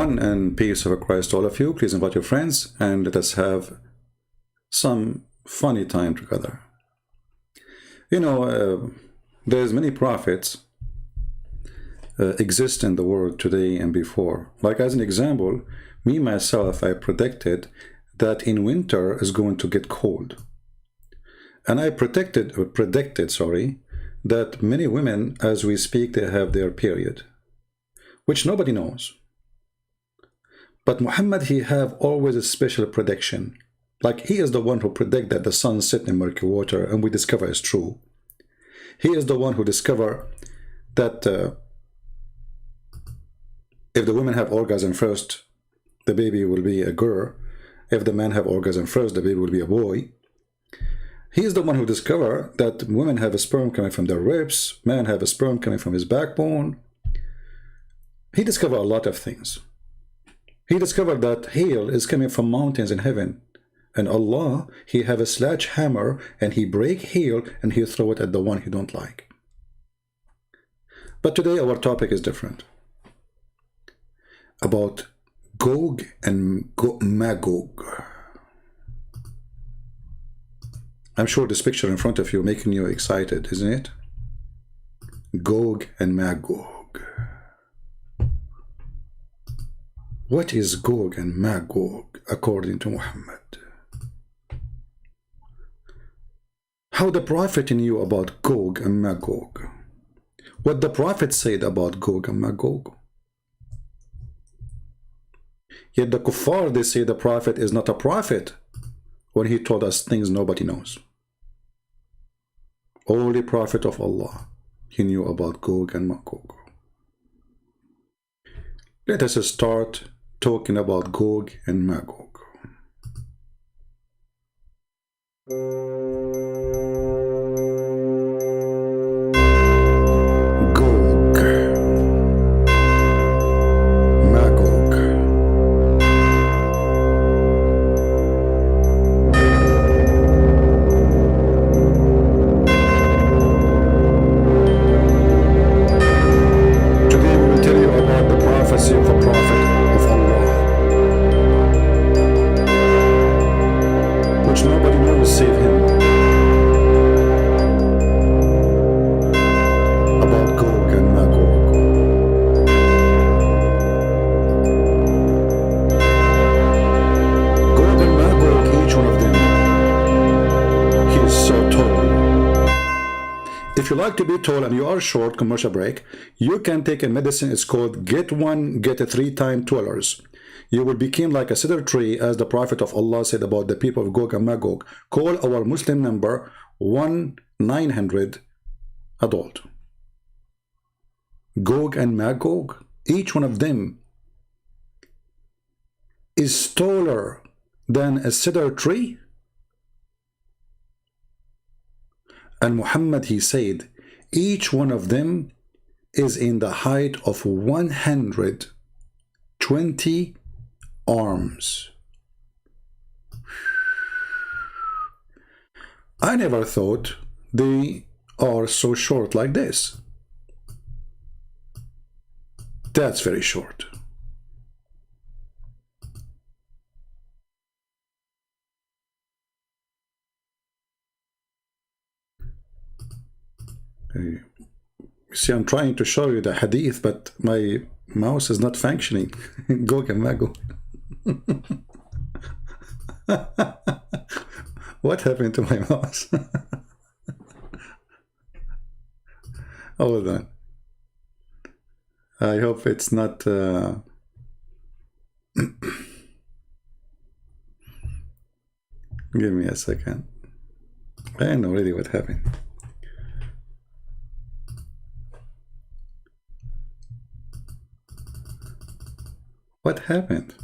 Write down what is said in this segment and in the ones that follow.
everyone, and peace of Christ to all of you. Please invite your friends and let us have some funny time together. You know, there's many prophets exist in the world today and before. Like as an example, me myself, I predicted that in winter is going to get cold. And I predicted, that many women, as we speak, they have their period, which nobody knows. But Muhammad, he have always a special prediction. Like he is the one who predict that the sun set in murky water, and we discover is true. He is the one who discover that if the women have orgasm first, the baby will be a girl. If the men have orgasm first, the baby will be a boy. He is the one who discovered that women have a sperm coming from their ribs, men have a sperm coming from his backbone. He discovered a lot of things. He discovered that hail is coming from mountains in heaven. And Allah, he have a sledgehammer and he break hail and he throw it at the one he don't like. But today our topic is different. About Gog and Magog. I'm sure this picture in front of you making you excited, isn't it? Gog and Magog. What is Gog and Magog according to Muhammad? How the Prophet knew about Gog and Magog? What the Prophet said about Gog and Magog? Yet the kuffar, they say the Prophet is not a prophet when he told us things nobody knows. Only Prophet of Allah, he knew about Gog and Magog. Let us start talking about Gog and Magog. Gog, Magog. Today we will tell you about the prophecy of a prophet of Allah, which nobody knows save him. About Gog and Magog. Gog and Magog, each one of them, he is so tall. If you like to be tall and you are short, commercial break, you can take a medicine. It's called get one, get a 3 times taller. You will become like a cedar tree, as the Prophet of Allah said about the people of Gog and Magog. Call our Muslim number 1-900 adult. Gog and Magog, each one of them is taller than a cedar tree. And Muhammad, he said, each one of them is in the height of 120 arms. I never thought they are so short like this. That's very short. You see, I'm trying to show you the hadith, but my mouse is not functioning. Gog and Magog. What happened to my mouse? Hold on. I hope it's not... Give me a second. I know already what happened. What happened?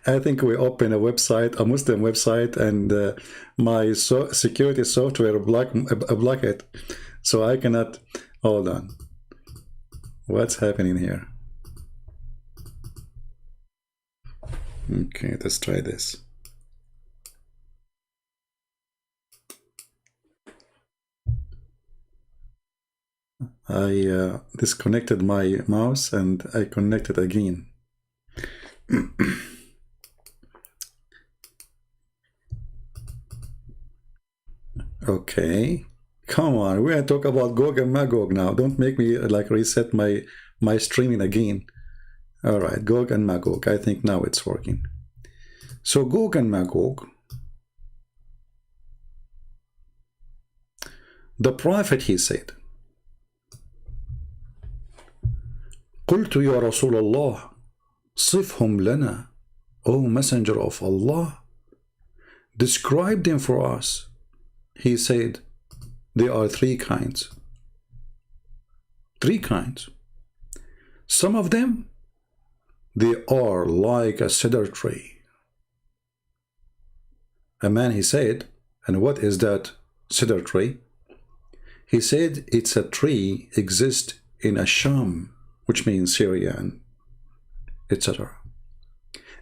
I think we opened a website, a Muslim website, and my security software block it, so I cannot. Hold on. What's happening here? Okay, let's try this. I disconnected my mouse and I connected again. Okay, come on, we're gonna talk about Gog and Magog now. Don't make me like reset my streaming again. All right, Gog and Magog. I think now it's working. So Gog and Magog. The prophet, he said, قلت يا رسول الله صفهم لنا, O Messenger of Allah, describe them for us. He said, there are three kinds. Three kinds. Some of them, they are like a cedar tree. A man, he said, and what is that cedar tree? He said it's a tree exists in Asham, which means Syria, etc.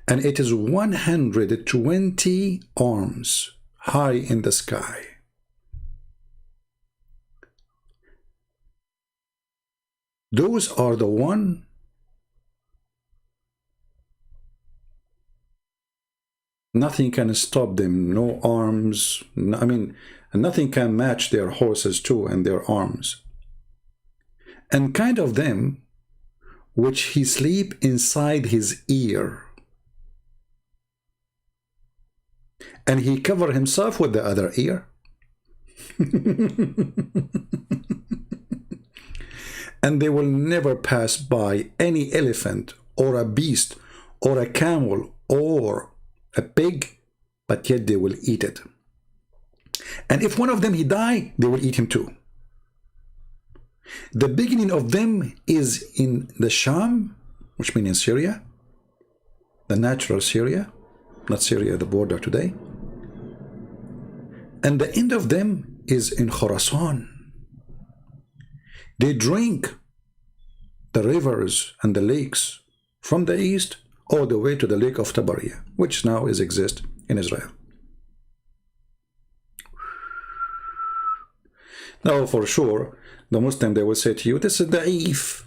And it is 120 arms high in the sky. Those are the one nothing can stop them, no arms, I mean, nothing can match their horses too and their arms. And kind of them, which he sleep inside his ear. And he cover himself with the other ear. And they will never pass by any elephant or a beast or a camel or a pig, but yet they will eat it. And if one of them he die, they will eat him too. The beginning of them is in the Sham, which means in Syria, the natural Syria, not Syria, the border today. And the end of them is in Khorasan. They drink the rivers and the lakes from the east all the way to the lake of Tabaria, which now exists in Israel. Now, for sure, the Muslim, they will say to you, this is da'if.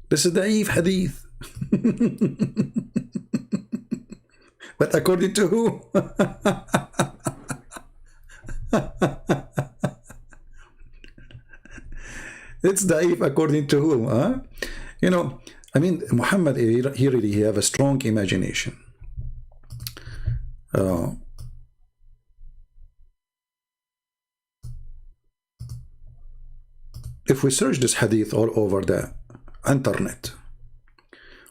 This is da'if hadith. But according to who? It's da'if according to who? Huh? You know, I mean, Muhammad, he really have a strong imagination. If we search this hadith all over the internet,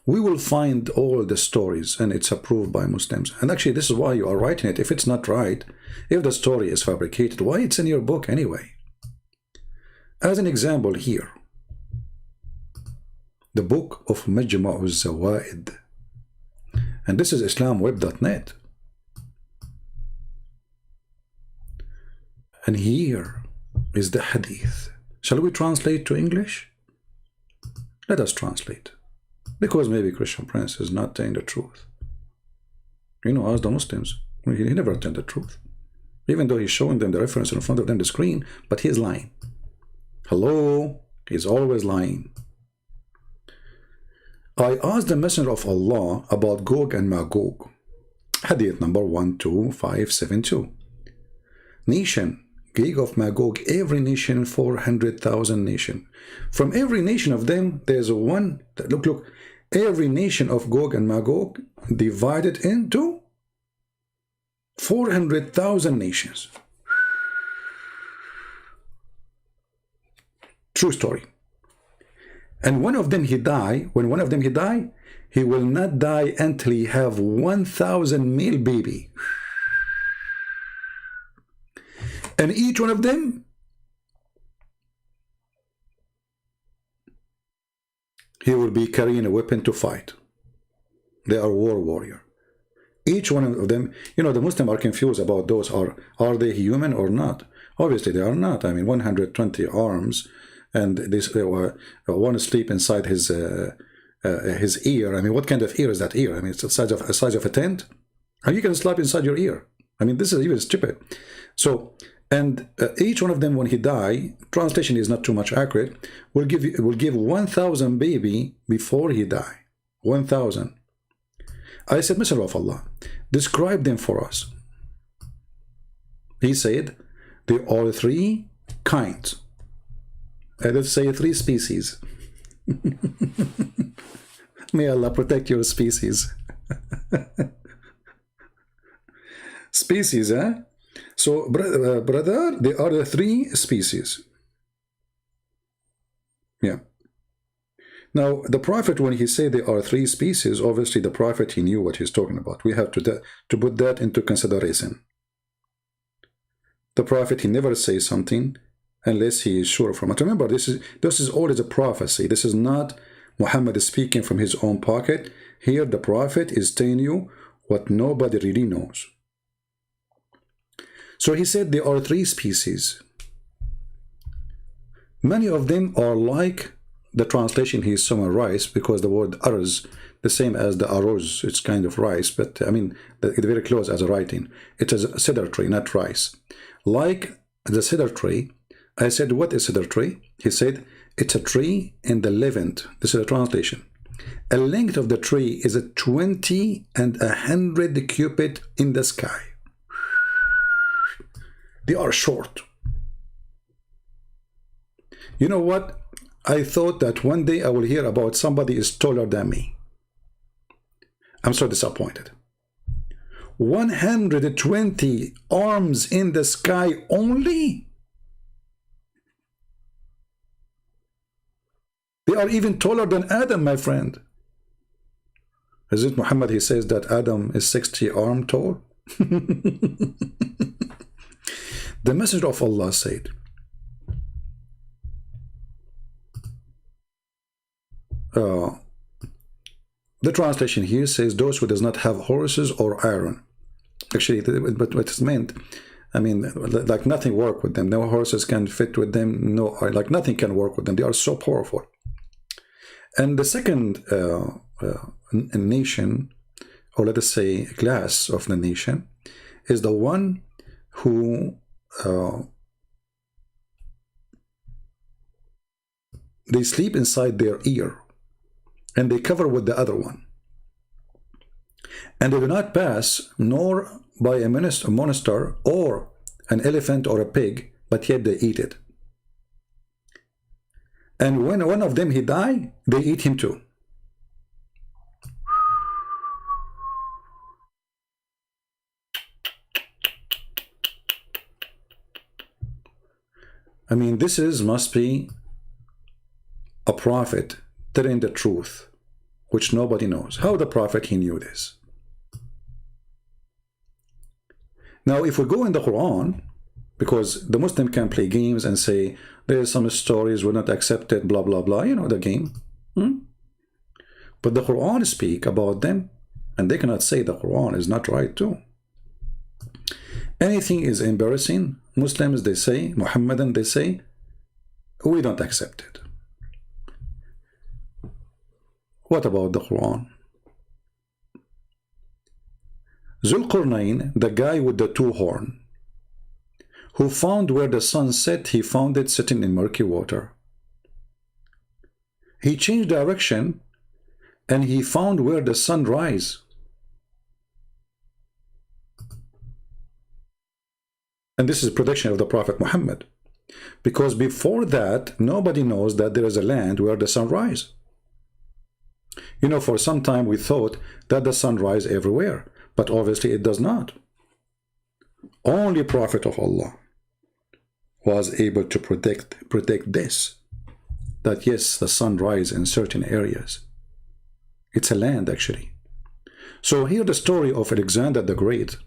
we will find all the stories, and it's approved by Muslims. And actually, this is why you are writing it. If it's not right, if the story is fabricated, why it's in your book anyway? As an example here, the book of Majma' al-Zawaid, and this is islamweb.net. And here is the hadith. Shall we translate to English? Let us translate. Because maybe Christian Prince is not telling the truth. You know, as the Muslims, he never tell the truth. Even though he's showing them the reference in front of them, the screen, but he's lying. Hello? He's always lying. I asked the Messenger of Allah about Gog and Magog. Hadith number 12572. Nation, Gog of Magog, every nation, 400,000 nation. From every nation of them, there's one, look, every nation of Gog and Magog divided into 400,000 nations. True story. And one of them he die, when one of them he die, he will not die until he have 1,000 male baby. And each one of them, he will be carrying a weapon to fight. They are war warrior. Each one of them, you know, the Muslims are confused about those. Are they human or not? Obviously they are not. I mean, 120 arms, and this one sleep inside his ear. I mean, what kind of ear is that ear? I mean, it's the size of a tent. How you can sleep inside your ear? I mean, this is even stupid. So And each one of them, when he die, translation is not too much accurate, will give 1,000 baby before he die. 1,000. I said, Messenger of Allah, describe them for us. He said, there are three kinds. Let's say three species. May Allah protect your species. Species, eh? So, brother, there are the three species. Yeah. Now, the Prophet, when he said there are three species, obviously the Prophet, he knew what he's talking about. We have to put that into consideration. The Prophet, he never says something unless he is sure from it. Remember, this is always a prophecy. This is not Muhammad speaking from his own pocket. Here, the Prophet is telling you what nobody really knows. So he said there are three species. Many of them are like the translation he is summarized, because the word arz, the same as the arroz, it's kind of rice, but I mean, it's very close as a writing. It is a cedar tree, not rice. Like the cedar tree, I said, what is cedar tree? He said, it's a tree in the Levant. This is a translation. A length of the tree is a 20 and 100 cubit in the sky. They are short. You know what? I thought that one day I will hear about somebody is taller than me. I'm so disappointed. 120 arms in the sky only? They are even taller than Adam, my friend. Is it Muhammad, he says that Adam is 60 arm tall? The Messenger of Allah said, the translation here says those who does not have horses or iron. Actually, but what it's meant, I mean, like nothing work with them. No horses can fit with them. No, like nothing can work with them. They are so powerful. And the second nation, or let us say class of the nation, is the one who they sleep inside their ear, and they cover with the other one, and they do not pass nor by a monster or an elephant or a pig, but yet they eat it. And when one of them he die, they eat him too. I mean, this must be a prophet telling the truth, which nobody knows. How the prophet, he knew this? Now, if we go in the Quran, because the Muslim can play games and say, there's some stories were not accepted, blah, blah, blah, you know, the game. But the Quran speak about them, and they cannot say the Quran is not right too. Anything is embarrassing. Muslims, they say, Muhammadan, they say, we don't accept it. What about the Quran? Zulqarnain, the guy with the two horns, who found where the sun set, he found it sitting in murky water. He changed direction and he found where the sun rise. And this is prediction of the Prophet Muhammad, because before that nobody knows that there is a land where the sun rise. You know, for some time we thought that the sun rise everywhere, but obviously it does not. Only Prophet of Allah was able to predict this, that yes, the sun rise in certain areas. It's a land actually. So here the story of Alexander the Great,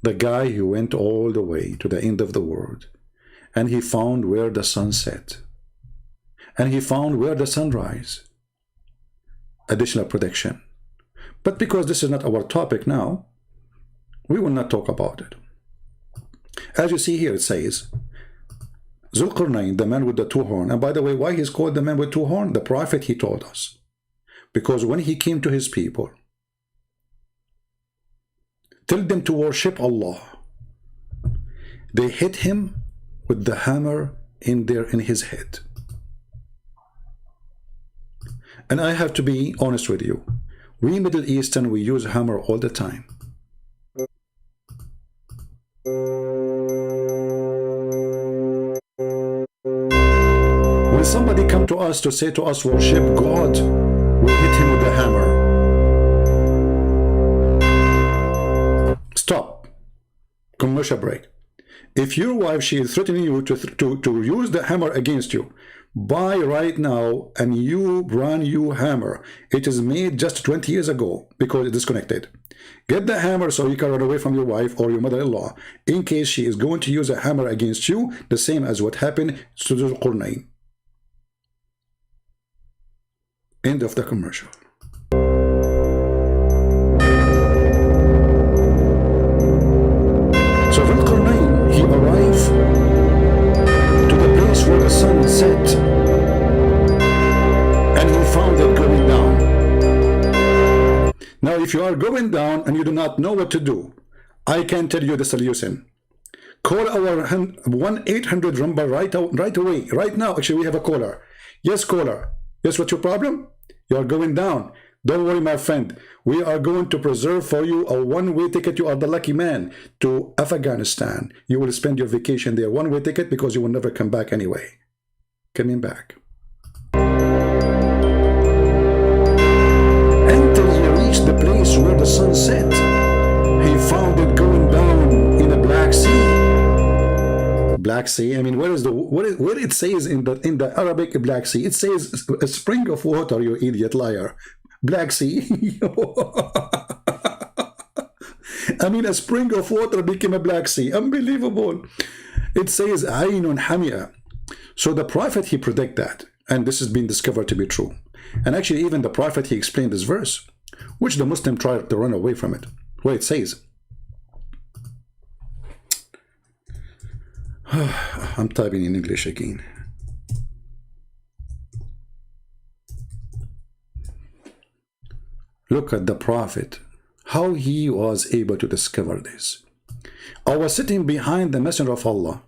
the guy who went all the way to the end of the world, and he found where the sun set, and he found where the sun rise. Additional prediction. But because this is not our topic now, we will not talk about it. As you see here, it says, Zulqarnain, the man with the two horns. And by the way, why he's called the man with two horns? The Prophet, he told us. Because when he came to his people, tell them to worship Allah. They hit him with the hammer in his head. And I have to be honest with you. We Middle Eastern, we use hammer all the time. When somebody come to us to say to us, worship God, we hit him with the hammer. Stop. Commercial break. If your wife, she is threatening you to use the hammer against you, buy right now a new brand new hammer. It is made just 20 years ago because it's disconnected. Get the hammer so you can run away from your wife or your mother-in-law in case she is going to use a hammer against you, the same as what happened to the Qurnayn. End of the commercial. So Dhul Qarnayn, he arrived to the place where the sun set, and he found it going down. Now, if you are going down and you do not know what to do, I can tell you the solution. Call our 1-800 number right away, right now. Actually, we have a caller. Yes, caller. Yes, what's your problem? You are going down. Don't worry, my friend. We are going to preserve for you a one-way ticket. You are the lucky man to Afghanistan. You will spend your vacation there. One-way ticket because you will never come back anyway. Coming back. Until he reached the place where the sun set, he found it going down in a Black Sea. Black Sea. I mean, where it says in the Arabic Black Sea? It says a spring of water. You idiot liar. Black Sea. I mean, a spring of water became a Black Sea. Unbelievable. It says Aynun Hamia. So the prophet, he predict that, and this has been discovered to be true. And actually, even the prophet, he explained this verse, which the Muslim tried to run away from it. Where it says, I'm typing in English again. Look at the prophet, how he was able to discover this. I was sitting behind the messenger of Allah.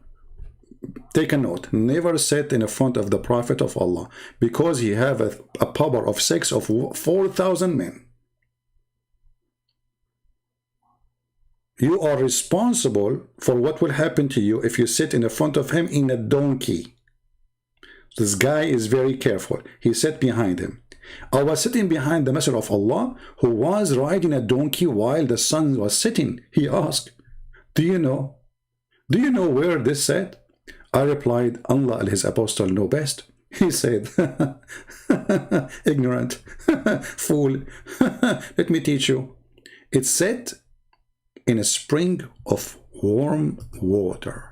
Take a note, never sit in front of the prophet of Allah, because he have a power of 4,000 men. You are responsible for what will happen to you if you sit in front of him in a donkey. This guy is very careful. He sat behind him. I was sitting behind the messenger of Allah, who was riding a donkey while the sun was setting. He asked, do you know where this sat? I replied, Allah and his apostle know best. He said, ignorant, fool, let me teach you. It sat in a spring of warm water.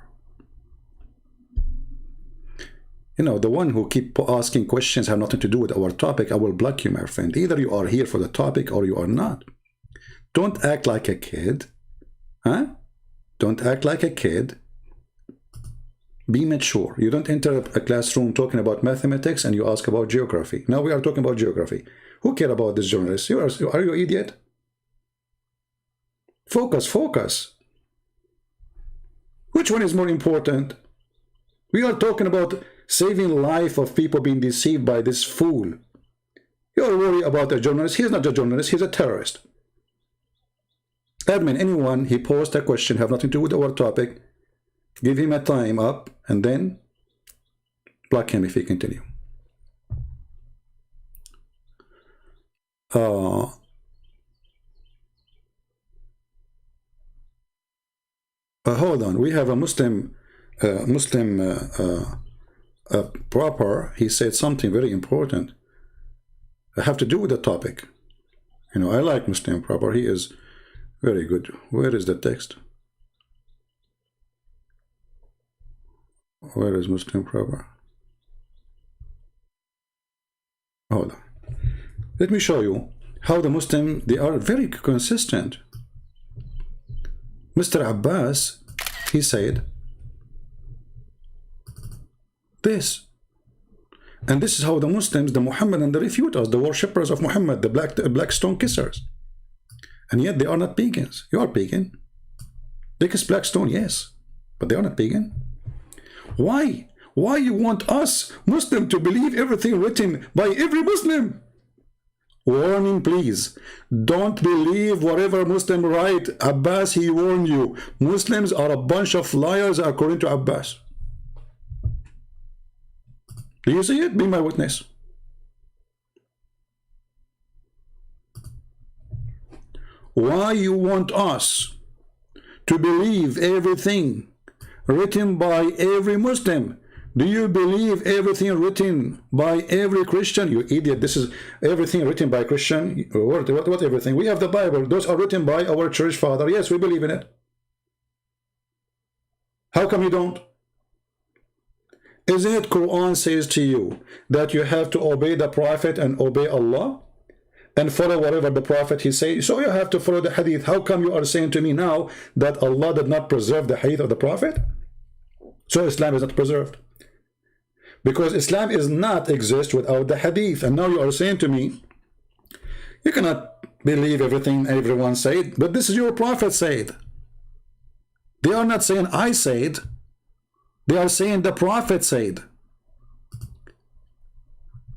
You know, the one who keep asking questions have nothing to do with our topic. I will block you, my friend. Either you are here for the topic or you are not. Don't act like a kid. Huh? Don't act like a kid. Be mature. You don't enter a classroom talking about mathematics and you ask about geography. Now we are talking about geography. Who care about this journalist? Are you an idiot? Focus, focus. Which one is more important? We are talking about saving life of people being deceived by this fool. You are worried about a journalist. He's not a journalist. He's a terrorist. Admin, anyone, he posed a question, have nothing to do with our topic. Give him a time up and then block him if he continue. Hold on. We have a Muslim proper. He said something very important. Have to do with the topic. You know, I like Muslim proper. He is very good. Where is the text? Where is Muslim proper? Hold on. Let me show you how the Muslim, they are very consistent. Mr. Abbas, he said this. And this is how the Muslims, the Mohammedan, they refute us, the worshippers of Muhammad, the black stone kissers. And yet they are not pagans. You are pagan. They kiss black stone, yes. but they are not pagan. Why? Why you want us Muslim to believe everything written by every Muslim? Warning, please. Don't believe whatever Muslim write. Abbas, he warned you. Muslims are a bunch of liars according to Abbas. Do you see it? Be my witness. Why you want us to believe everything written by every Muslim? Do you believe everything written by every Christian? You idiot. This is everything written by Christian. What everything? We have the Bible. Those are written by our church father. Yes, we believe in it. How come you don't? Isn't it Quran says to you that you have to obey the Prophet and obey Allah and follow whatever the Prophet he says? So you have to follow the Hadith. How come you are saying to me now that Allah did not preserve the Hadith of the Prophet? So Islam is not preserved. Because Islam is not exist without the Hadith. And now you are saying to me, you cannot believe everything everyone said, but this is your Prophet said. They are not saying I said. They are saying the Prophet said.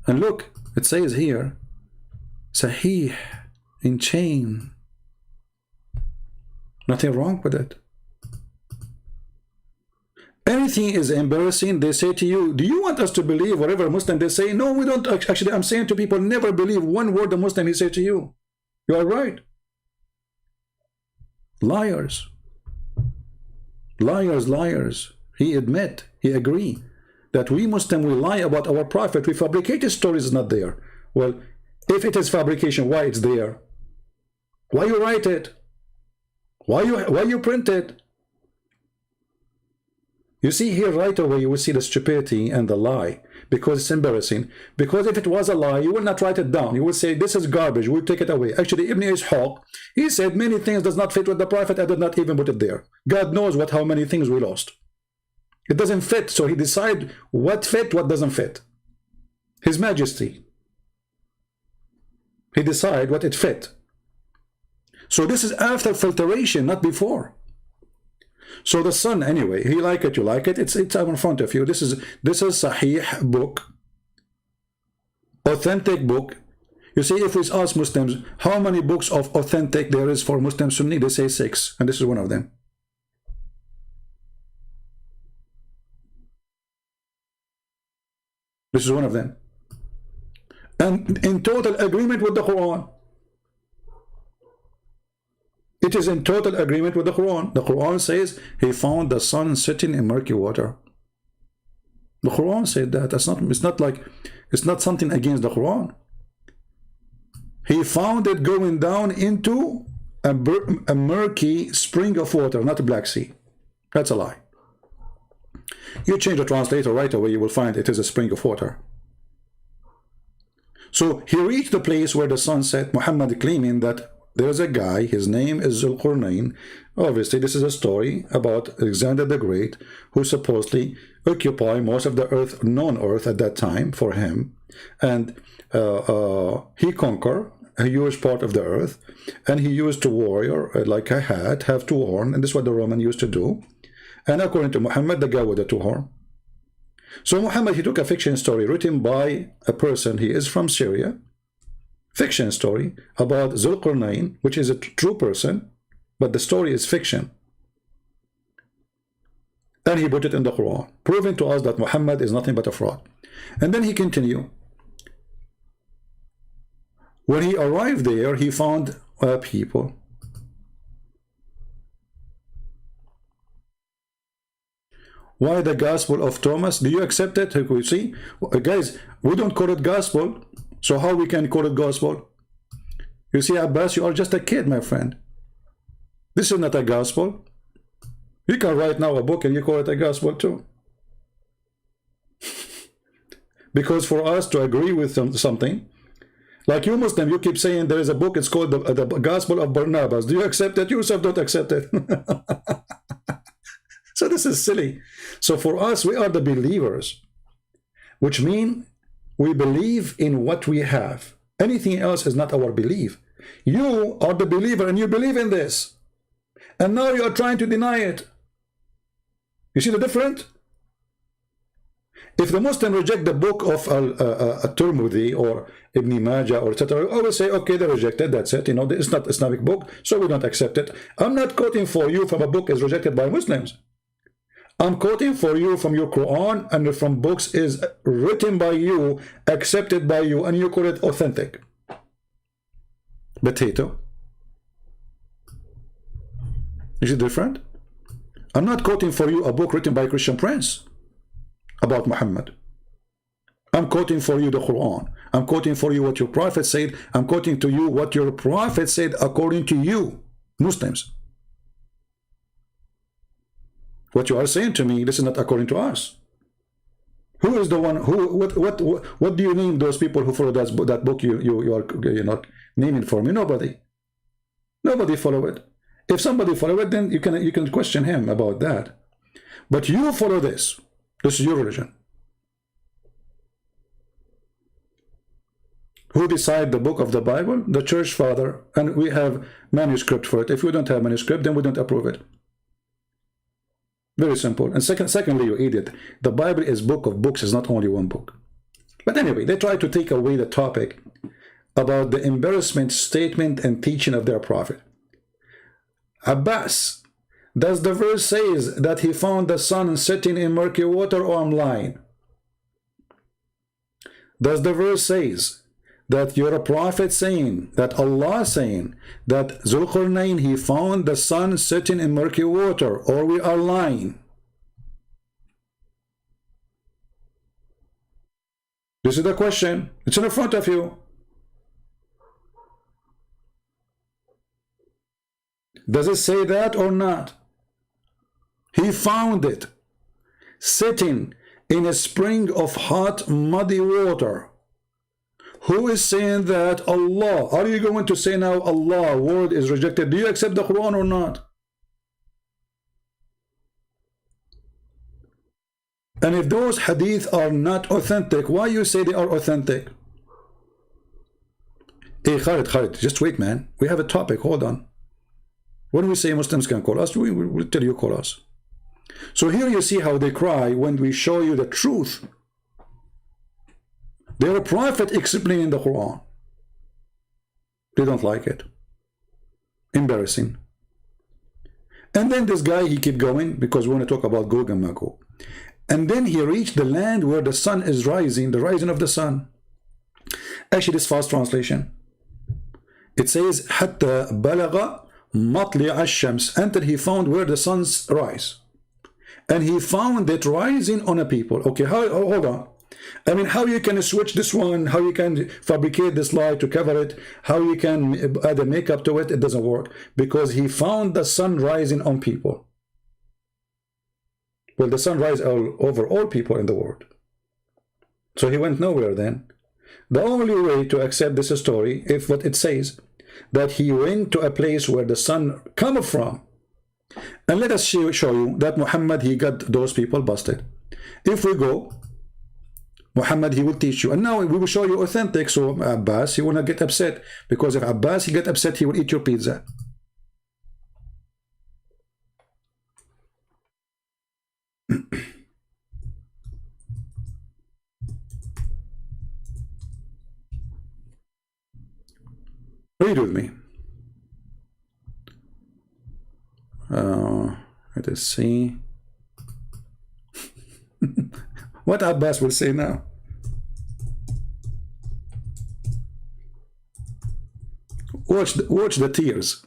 And look, it says here, Sahih, in chain. Nothing wrong with it. Anything is embarrassing, they say to you, do you want us to believe whatever Muslim they say? No, we don't. Actually, I'm saying to people, never believe one word the Muslim he say to you. You are right. Liars. Liars, liars. He admit, he agree that we Muslim, we lie about our Prophet. We fabricated stories is not there. Well, if it is fabrication, why it's there? Why you write it? Why you print it? You see here right away, you will see the stupidity and the lie, because it's embarrassing. Because if it was a lie, you will not write it down. You will say, this is garbage, we'll take it away. Actually, Ibn Ishaq, he said many things does not fit with the Prophet. I did not even put it there. God knows how many things we lost. It doesn't fit, so he decide what fit, what doesn't fit. His Majesty. He decide what it fit. So this is after filtration, not before. So the son, anyway, he like it, you like it. It's in front of you. This is Sahih book, authentic book. You see, if we ask Muslims how many books of authentic there is for Muslim Sunni, they say 6, and this is one of them. This is one of them, and in total agreement with the Quran. It is in total agreement with the Quran. The Quran says he found the sun sitting in murky water. The Quran said that. It's not something against the Quran. He found it going down into a murky spring of water, not a Black Sea. That's a lie. You change the translator right away, you will find it is a spring of water. So he reached the place where the sun set, Muhammad claiming that there's a guy, his name is Zulqarnain. Obviously, this is a story about Alexander the Great, who supposedly occupied most of the earth, known earth at that time for him. And he conquered a huge part of the earth, and he used to warrior like a hat, have two horns, and this is what the Roman used to do. And according to Muhammad, the guy with the two horns. So Muhammad, he took a fiction story written by a person, he is from Syria, fiction story about Zulqarnain, which is a true person, but the story is fiction. And he put it in the Quran, proving to us that Muhammad is nothing but a fraud. And then he continued. When he arrived there, he found people. Why the Gospel of Thomas? Do you accept it? You see, guys, we don't call it Gospel. So how we can call it Gospel? You see, Abbas, you are just a kid, my friend. This is not a Gospel. You can write now a book and you call it a Gospel too. Because for us to agree with something, like you Muslim, you keep saying there is a book, it's called the Gospel of Barnabas. Do you accept it? You yourself don't accept it. So this is silly. So for us, we are the believers, which means we believe in what we have. Anything else is not our belief. You are the believer and you believe in this. And now you are trying to deny it. You see the difference? If the Muslim reject the book of Al-Tirmidhi or Ibn Majah or etc., I will say, okay, they rejected, that's it. You know, it's not Islamic book, so we don't accept it. I'm not quoting for you from a book is rejected by Muslims. I'm quoting for you from your Quran and from books is written by you, accepted by you, and you call it authentic. Potato. Is it different? I'm not quoting for you a book written by a Christian prince about Muhammad. I'm quoting for you the Quran. I'm quoting for you what your prophet said. I'm quoting to you what your prophet said according to you, Muslims. What you are saying to me, this is not according to us. Who is the one who what do you name those people who follow that book you're not naming for me? Nobody. Nobody follow it. If somebody follow it, then you can question him about that. But you follow this. This is your religion. Who decide the book of the Bible? The church father, and we have manuscript for it. If we don't have manuscript, then we don't approve it. Very simple. And secondly, you idiot, the Bible is book of books, is not only one book. But anyway, they try to take away the topic about the embarrassment statement and teaching of their prophet. Abbas, does the verse says that he found the sun sitting in murky water, or I'm lying? Does the verse says that you're a prophet saying, that Allah saying, that Zulqarnain, he found the sun sitting in murky water, or we are lying? This is the question. It's in front of you. Does it say that or not? He found it sitting in a spring of hot, muddy water. Who is saying that? Allah. Are you going to say now Allah word is rejected? Do you accept the Quran or not? And if those hadith are not authentic, why you say they are authentic? Hey, Khalid, just wait, man. We have a topic. Hold on. When we say Muslims can call us, we will tell you call us. So here you see how they cry when we show you the truth. They're a prophet explaining the Quran. They don't like it. Embarrassing. And then this guy, he keep going because we want to talk about Gog and Magog. And then he reached the land where the sun is rising, the rising of the sun. Actually, this fast translation. It says, حتى بلغ مطلع الشمس, until he found where the sun's rise. And he found it rising on a people. Okay, hold on. I mean, how you can switch this one, how you can fabricate this lie to cover it, how you can add a makeup to it, it doesn't work. Because he found the sun rising on people. Well, the sun rises over all people in the world. So he went nowhere then. The only way to accept this story, if what it says, that he went to a place where the sun come from. And let us show you that Muhammad, he got those people busted. If we go, Muhammad, he will teach you. And now we will show you authentic. So Abbas, he will not get upset. Because if Abbas, he get upset, he will eat your pizza. Read with me. Let us see. What Abbas will say now. Watch the tears.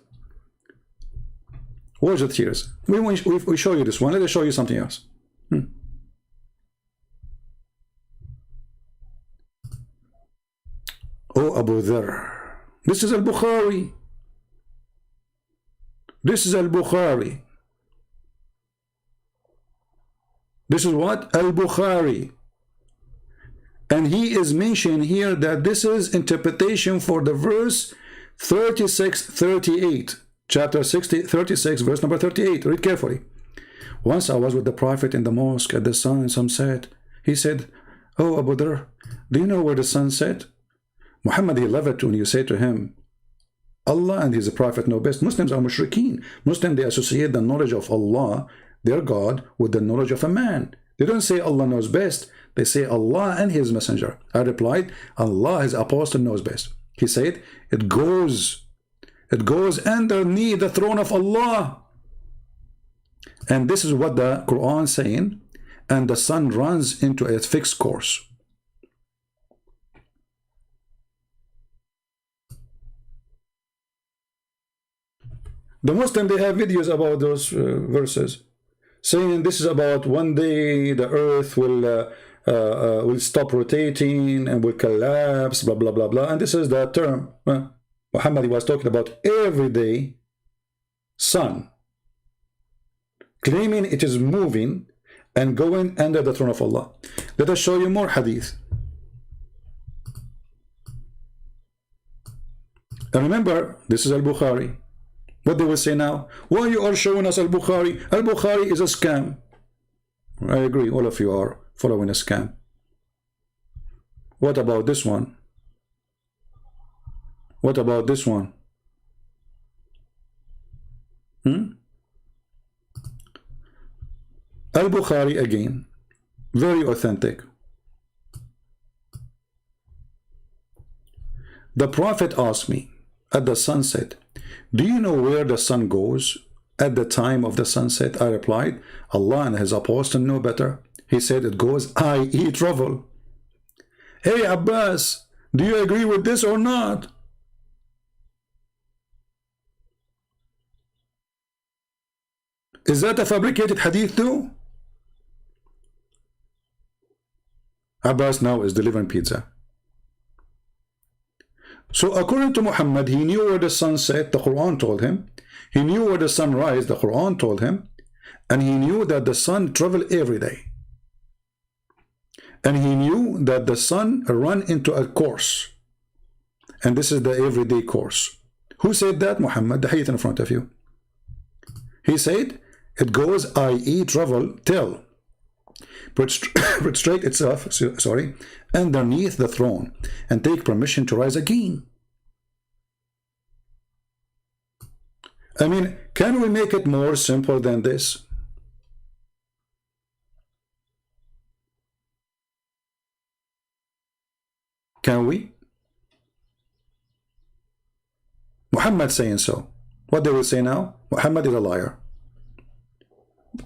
Watch the tears. We show you this one. Let us show you something else. Oh, Abu Dharr. This is Al-Bukhari. This is Al-Bukhari. This is what? Al-Bukhari. And he is mentioning here that this is interpretation for the verse 36-38. Chapter 36, verse number 38. Read carefully. Once I was with the Prophet in the mosque at the sunset. He said, oh, Abu Dharr, do you know where the sun set? Muhammad, he loved it when you say to him, Allah and his prophet know best. Muslims are mushrikeen. Muslims, they associate the knowledge of Allah, their God with the knowledge of a man. They don't say Allah knows best. They say Allah and His Messenger. I replied, Allah, His Apostle, knows best. He said, it goes underneath the throne of Allah. And this is what the Quran is saying. And the sun runs into a fixed course. The Muslim, they have videos about those verses, saying this is about one day the earth will stop rotating and will collapse, blah, blah, blah, blah. And this is the term. Muhammad was talking about everyday sun, claiming it is moving and going under the throne of Allah. Let us show you more hadith. And remember, this is Al-Bukhari. What they will say now? Why you are showing us Al-Bukhari? Al-Bukhari is a scam. I agree, all of you are following a scam. What about this one? What about this one? Al-Bukhari again, very authentic. The Prophet asked me at the sunset, do you know where the sun goes at the time of the sunset? I replied, Allah and His Apostle know better. He said, it goes, i.e. travel. Hey Abbas, do you agree with this or not? Is that a fabricated hadith too? Abbas now is delivering pizza. So according to Muhammad, he knew where the sun set, the Quran told him. He knew where the sun rise, the Quran told him. And he knew that the sun traveled every day. And he knew that the sun run into a course. And this is the everyday course. Who said that? Muhammad, the hadith in front of you. He said, it goes, i.e. travel, till prostrate itself, sorry, underneath the throne and take permission to rise again. I mean, can we make it more simple than this? Can we? Muhammad saying so. What they will say now? Muhammad is a liar.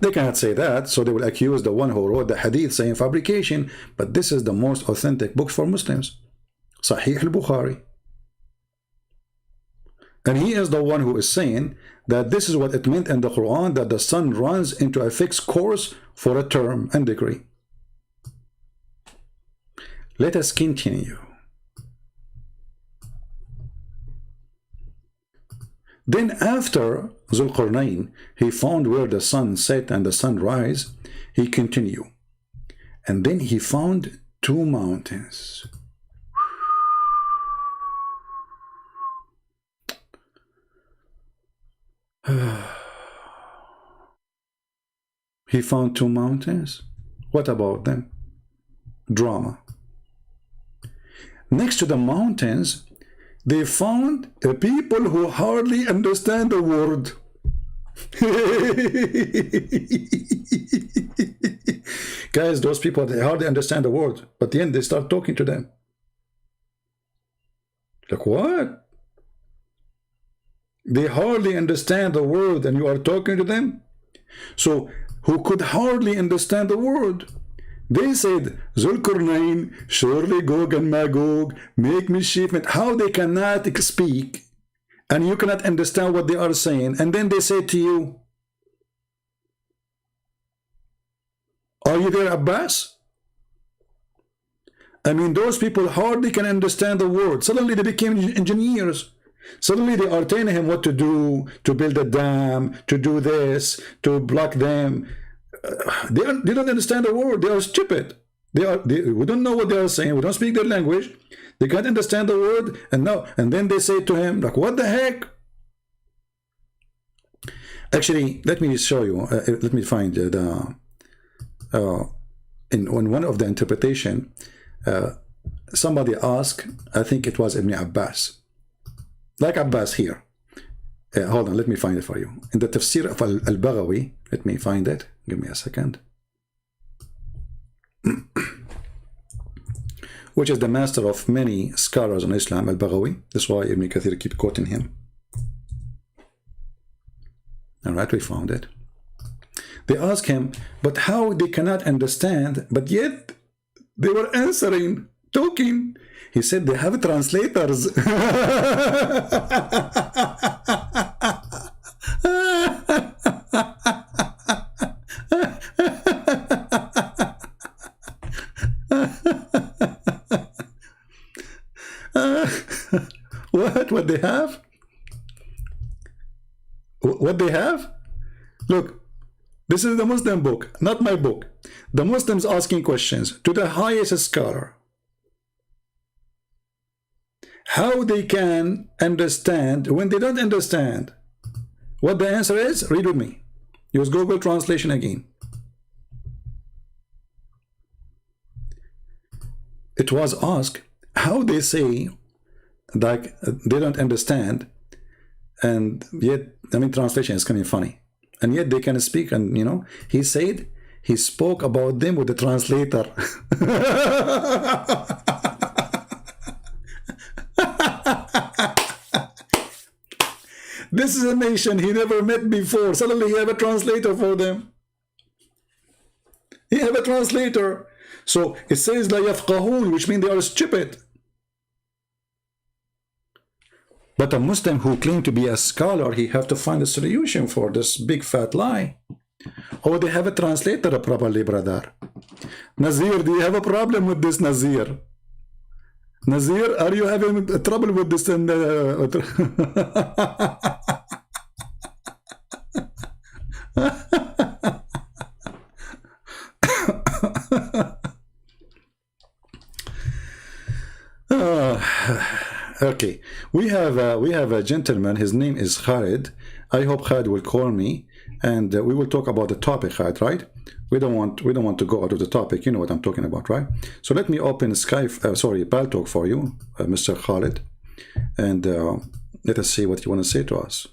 They cannot say that, so they will accuse the one who wrote the hadith saying fabrication, but this is the most authentic book for Muslims, Sahih al-Bukhari. And he is the one who is saying that this is what it meant in the Quran, that the sun runs into a fixed course for a term and degree. Let us continue. Then after Zulqarnain, he found where the sun set and the sun rise, he continued. And then he found two mountains. He found two mountains. What about them? Drama. Next to the mountains, they found a people who hardly understand the word. Guys, those people, they hardly understand the word, but then they start talking to them. Like, what? They hardly understand the word and you are talking to them? So, who could hardly understand the word? They said, Zulqarnain, surely Gog and Magog, make mischief. How they cannot speak, and you cannot understand what they are saying, and then they say to you, are you there, Abbas? I mean, those people hardly can understand the word. Suddenly they became engineers. Suddenly they are telling him what to do, to build a dam, to do this, to block them. They don't understand the word. They are stupid. We don't know what they are saying. We don't speak their language. They can't understand the word. And then they say to him, like, what the heck? Actually, let me show you. Let me find in one of the interpretation. Somebody asked, I think it was Ibn Abbas, like Abbas here. hold on, let me find it for you. In the tafsir of Al-Baghawi, let me find it. Give me a second. Which is the master of many scholars on Islam, Al-Baghawi. That's why Ibn Kathir keep quoting him. All right, we found it. They ask him, but how they cannot understand, but yet they were answering, talking. He said they have translators. What they have? What they have? Look, this is the Muslim book, not my book. The Muslims asking questions to the highest scholar. How they can understand when they don't understand? What the answer is? Read with me. Use Google translation again. It was asked how they say like they don't understand, and yet, I mean, translation is coming funny, and yet they can speak. And you know, he said he spoke about them with the translator. This is a nation he never met before. Suddenly he have a translator for them. He have a translator. So it says la yafqahun, which means they are stupid. But a Muslim who claims to be a scholar, he have to find a solution for this big fat lie. Oh, they have a translator properly, brother. Nazir, do you have a problem with this, Nazir? Nazir, are you having trouble with this? Okay, we have a gentleman. His name is Khalid. I hope Khalid will call me, and we will talk about the topic, Khalid, right? We don't want to go out of the topic. You know what I'm talking about, right? So let me open Skype, Paltalk for you, Mr. Khalid, and let us see what you want to say to us.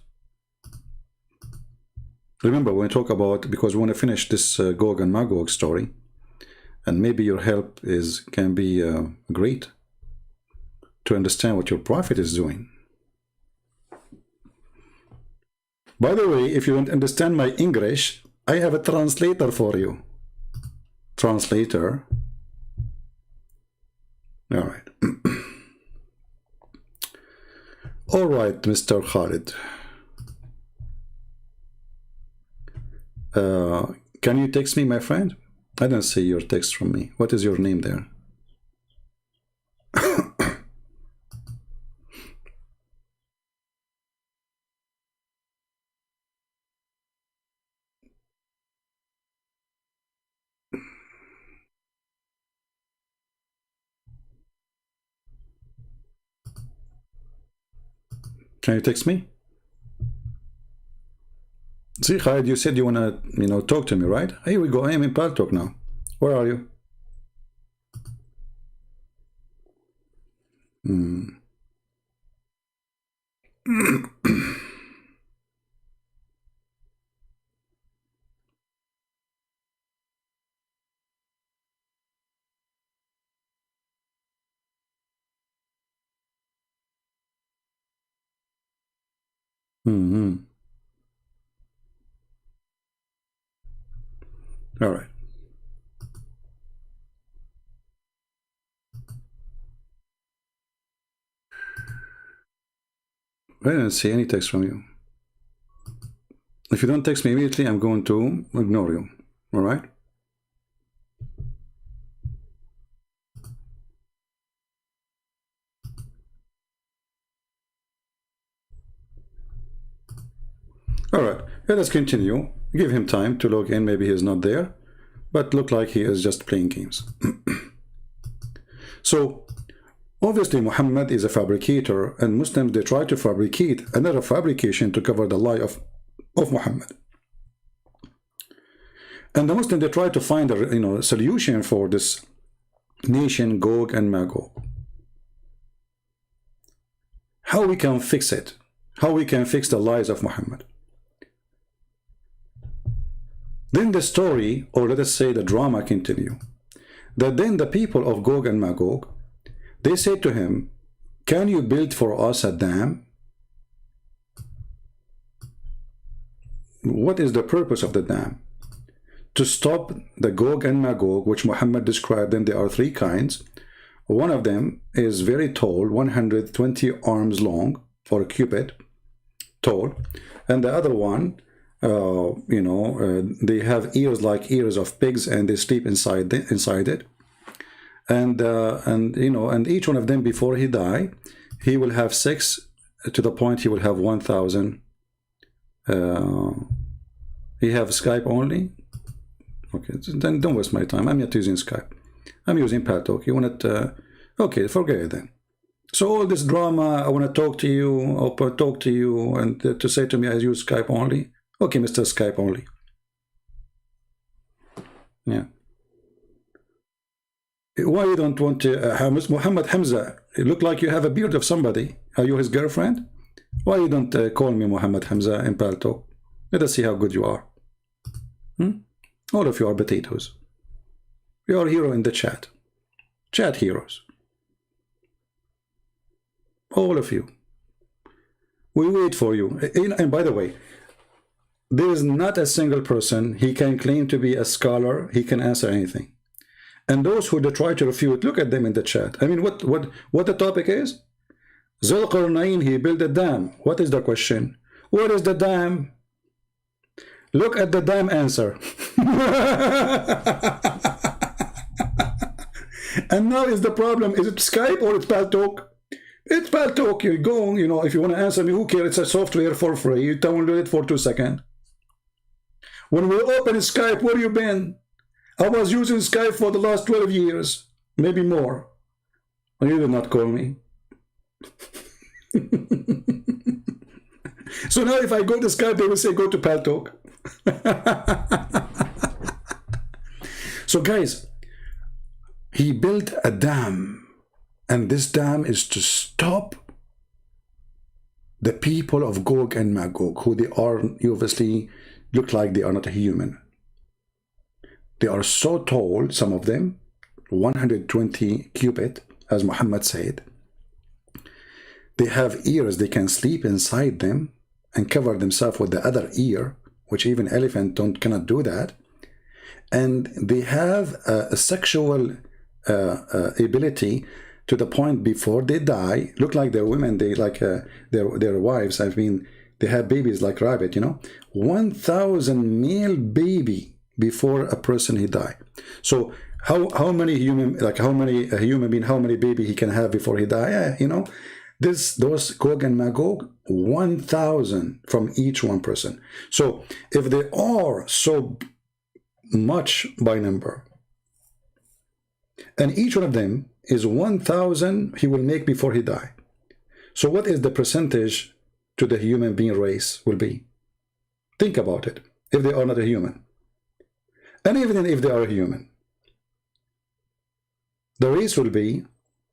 Remember, when we talk about, because we want to finish this Gog and Magog story, and maybe your help can be great to understand what your prophet is doing. By the way, if you don't understand my English, I have a translator for you. Translator. All right. All right, Mr. Khalid. Can you text me, my friend? I don't see your text from me. What is your name there? Can you text me? See, Khalid, you said you want to, talk to me, right? Here we go. I am in Paltalk now. Where are you? All right. I didn't see any text from you. If you don't text me immediately, I'm going to ignore you. All right? All right, let us continue. Give him time to log in. Maybe he's not there, but look like he is just playing games. So obviously Muhammad is a fabricator, and Muslims, they try to fabricate another fabrication to cover the lie of Muhammad. And the Muslims, they try to find a solution for this nation Gog and Magog. How we can fix it? how we can fix the lies of Muhammad. Then the story, or let us say the drama, continue. That then the people of Gog and Magog, they said to him, can you build for us a dam? What is the purpose of the dam? To stop the Gog and Magog, which Muhammad described them. There are three kinds. One of them is very tall, 120 arms long, or a cubit tall, and the other one, they have ears like ears of pigs, and they sleep inside it. And each one of them, before he die, he will have 6, to the point he will have 1,000. He have Skype only. Okay, then don't waste my time. I'm not using Skype. I'm using Paltalk. You want it? Okay, forget it then. So all this drama, I want to talk to you, and to say to me I use Skype only. Okay, Mr. Skype only. Yeah. Why you don't want to, Muhammad Hamza? You look like you have a beard of somebody. Are you his girlfriend? Why you don't call me Muhammad Hamza in Paltalk? Let us see how good you are. All of you are potatoes. You are a hero in the chat. Chat heroes. All of you. We wait for you. And by the way, there is not a single person, he can claim to be a scholar, he can answer anything. And those who try to refute, look at them in the chat. I mean, what the topic is? Zulqarnain, he built a dam. What is the question? What is the dam? Look at the dam answer. And now is the problem, is it Skype or it's Paltalk? It's Paltalk. You go, if you want to answer me, who cares? It's a software for free. You download it for 2 seconds. When we open Skype, where you been? I was using Skype for the last 12 years, maybe more. You did not call me. So now if I go to Skype, they will say, go to Paltalk. So guys, he built a dam, and this dam is to stop the people of Gog and Magog, who they are, you obviously look like they are not a human. They are so tall, some of them, 120 cubit, as Muhammad said. They have ears, they can sleep inside them and cover themselves with the other ear, which even elephant cannot do that. And they have a sexual ability to the point before they die, look like they're women, they like their wives, they have babies like rabbit, 1,000 male baby before a person he die. So how many human, how many baby he can have before he die? Yeah, those Gog and Magog, 1,000 from each one person. So if they are so much by number, and each one of them is 1,000 he will make before he die. So what is the percentage to the human being race will be? Think about it, if they are not a human. And even if they are a human, the race will be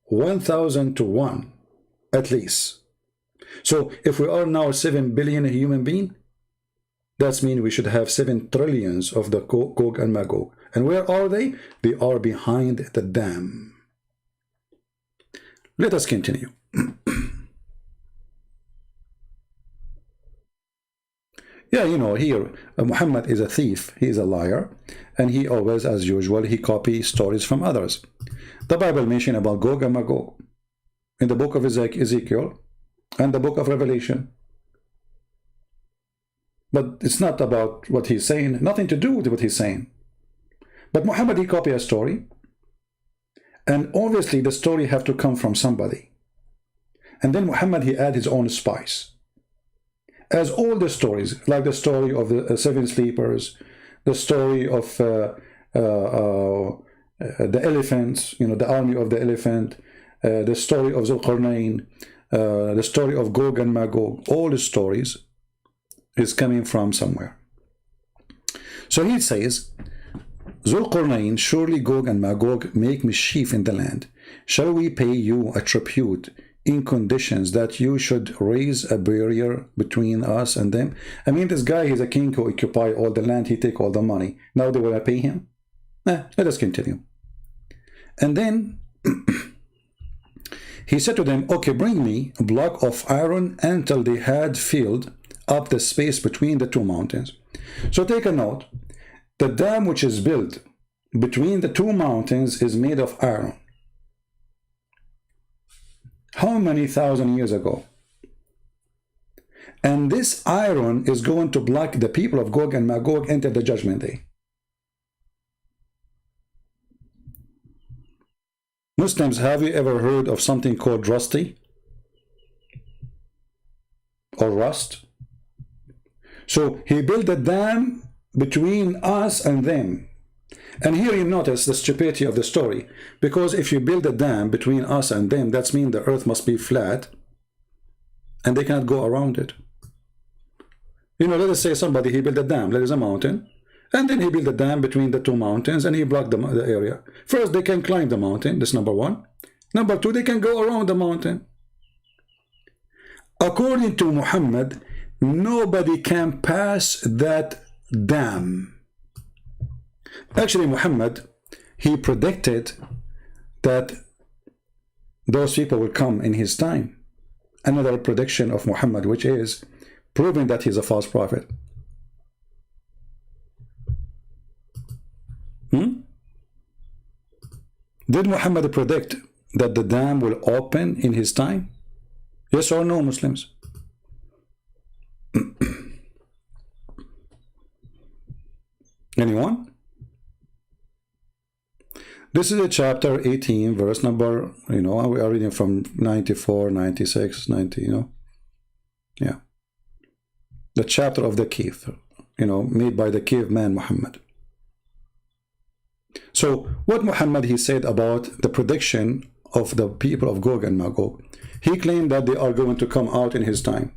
1,000 to 1 at least. So if we are now 7 billion human being, that means we should have 7 trillions of the Gog and Magog. And where are they? They are behind the dam. Let us continue. Yeah, here Muhammad is a thief, he is a liar, and he always, as usual, he copies stories from others. The Bible mentions about Gog and Magog in the book of Ezekiel and the book of Revelation. But it's not about what he's saying, nothing to do with what he's saying. But Muhammad, he copied a story, and obviously the story have to come from somebody. And then Muhammad, he add his own spice. As all the stories, like the story of the 7 sleepers, the story of the elephants, the army of the elephant, the story of Zulqarnain, the story of Gog and Magog, all the stories is coming from somewhere. So he says, Zulqarnain, surely Gog and Magog make mischief in the land. Shall we pay you a tribute in conditions that you should raise a barrier between us and them? I mean, this guy, he's a king who occupy all the land, he take all the money. Now they want to pay him? Let us continue. And then he said to them, okay, bring me a block of iron until they had filled up the space between the two mountains. So take a note. The dam which is built between the two mountains is made of iron. How many thousand years ago? And this iron is going to block the people of Gog and Magog enter the judgment day. Muslims, have you ever heard of something called rusty? Or rust? So he built a dam between us and them. And here you notice the stupidity of the story. Because if you build a dam between us and them, that means the earth must be flat. And they cannot go around it. You know, let us say somebody, he built a dam. There is a mountain. And then he built a dam between the two mountains and he blocked the area. First, they can climb the mountain. That's number one. Number two, they can go around the mountain. According to Muhammad, nobody can pass that dam. Actually, Muhammad, he predicted that those people will come in his time. Another prediction of Muhammad, which is proving that he's a false prophet. Did Muhammad predict that the dam will open in his time? Yes or no, Muslims? Anyone? This is a chapter 18, verse number, we are reading from 94, 96, 90, Yeah. The chapter of the cave, made by the caveman Muhammad. So what Muhammad, he said about the prediction of the people of Gog and Magog, he claimed that they are going to come out in his time.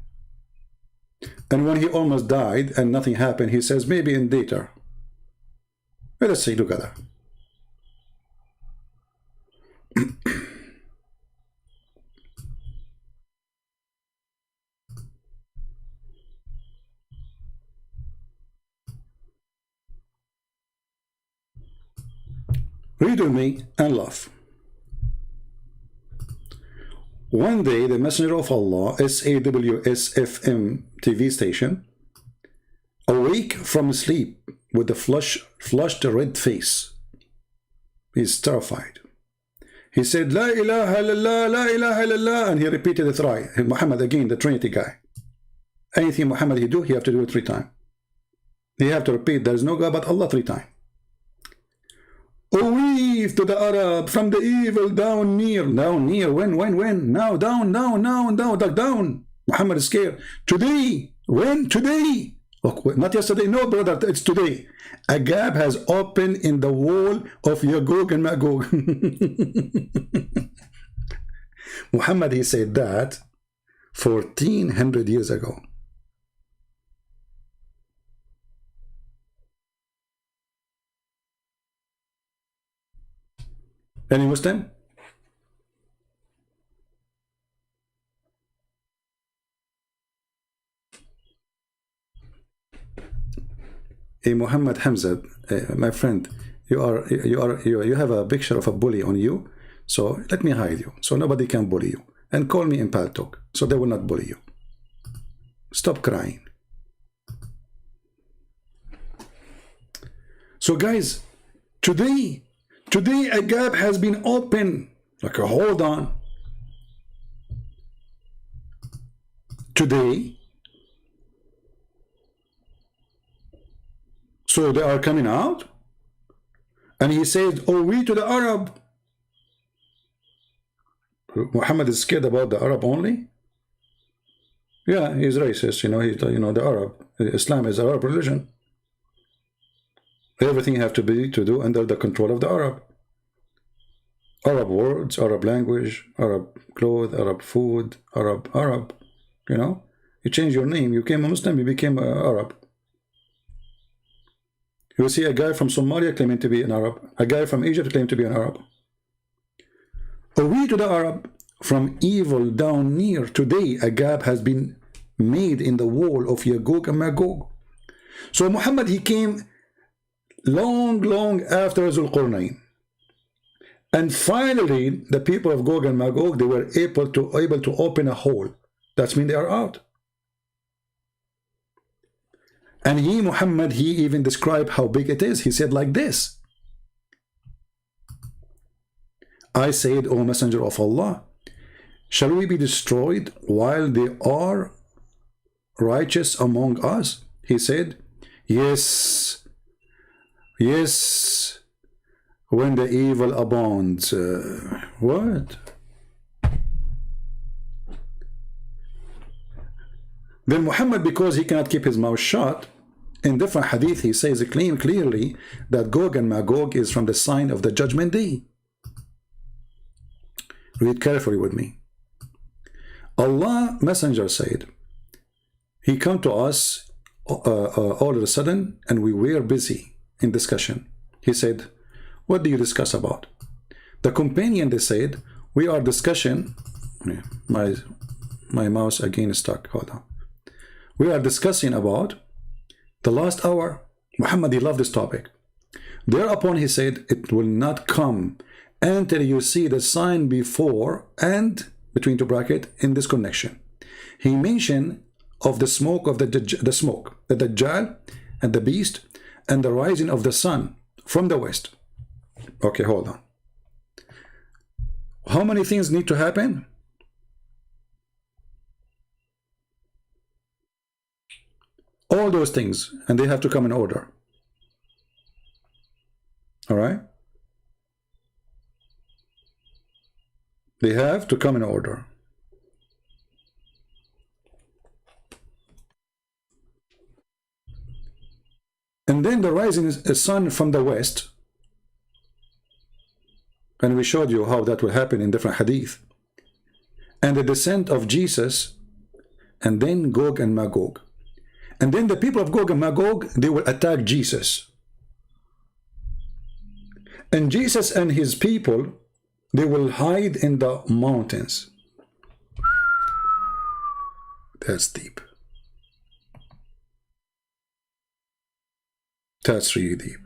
And when he almost died and nothing happened, he says maybe in later. Let us see together. Read with me and laugh. One day, the Messenger of Allah, SAWSFM TV station, awake from sleep with a flushed red face. He's terrified. He said, La ilaha illallah, la ilaha illallah, and he repeated it right. Muhammad, again, the Trinity guy. Anything Muhammad he do, he have to do it 3 times. He have to repeat, there is no God but Allah 3 times. Oh, weave to the Arab, from the evil down near. Down near, when? Now, down. Muhammad is scared. Today, when? Today. Oh, not yesterday, no, brother, it's today. A gap has opened in the wall of Gog and Magog. Muhammad, he said that 1400 years ago. Any Muslim? Muhammad Hamza, my friend, you have a picture of a bully on you, so let me hide you, so nobody can bully you, and call me in Paltalk, so they will not bully you. Stop crying. So guys, today a gap has been opened. Like, hold on. Today. So they are coming out. And he says, oh, we to the Arab. Muhammad is scared about the Arab only? Yeah, he's racist, he's, the Arab. Islam is Arab religion. Everything you have to do under the control of the Arab. Arab words, Arab language, Arab clothes, Arab food, Arab. You change your name, you became a Muslim, you became Arab. You see a guy from Somalia claiming to be an Arab, a guy from Egypt claiming to be an Arab. Or we to the Arab, from evil down near. Today a gap has been made in the wall of Yagog and Magog. So Muhammad, he came long after Zulqarnain. And finally, the people of Gog and Magog, they were able to open a hole. That means they are out. And he, Muhammad, he even described how big it is. He said like this: I said, O Messenger of Allah, shall we be destroyed while they are righteous among us? He said, yes, yes, when the evil abounds. What? Then Muhammad, because he cannot keep his mouth shut, in different hadith he says clearly that Gog and Magog is from the sign of the judgment day. Read carefully with me. Allah Messenger said, he come to us all of a sudden, and we were busy in discussion. He said, what do you discuss about? The companion, they said, we are discussing. My mouse again is stuck. Hold on. We are discussing about the last hour. Muhammad, he loved this topic. Thereupon he said, it will not come until you see the sign before and between two brackets in this connection. He mentioned of the smoke of the Dajjal and the beast and the rising of the sun from the west. Okay, hold on. How many things need to happen? All those things, and they have to come in order. All right? They have to come in order. And then the rising sun from the west, and we showed you how that will happen in different hadith, and the descent of Jesus, and then Gog and Magog. And then the people of Gog and Magog, they will attack Jesus. And Jesus and his people, they will hide in the mountains. That's deep. That's really deep.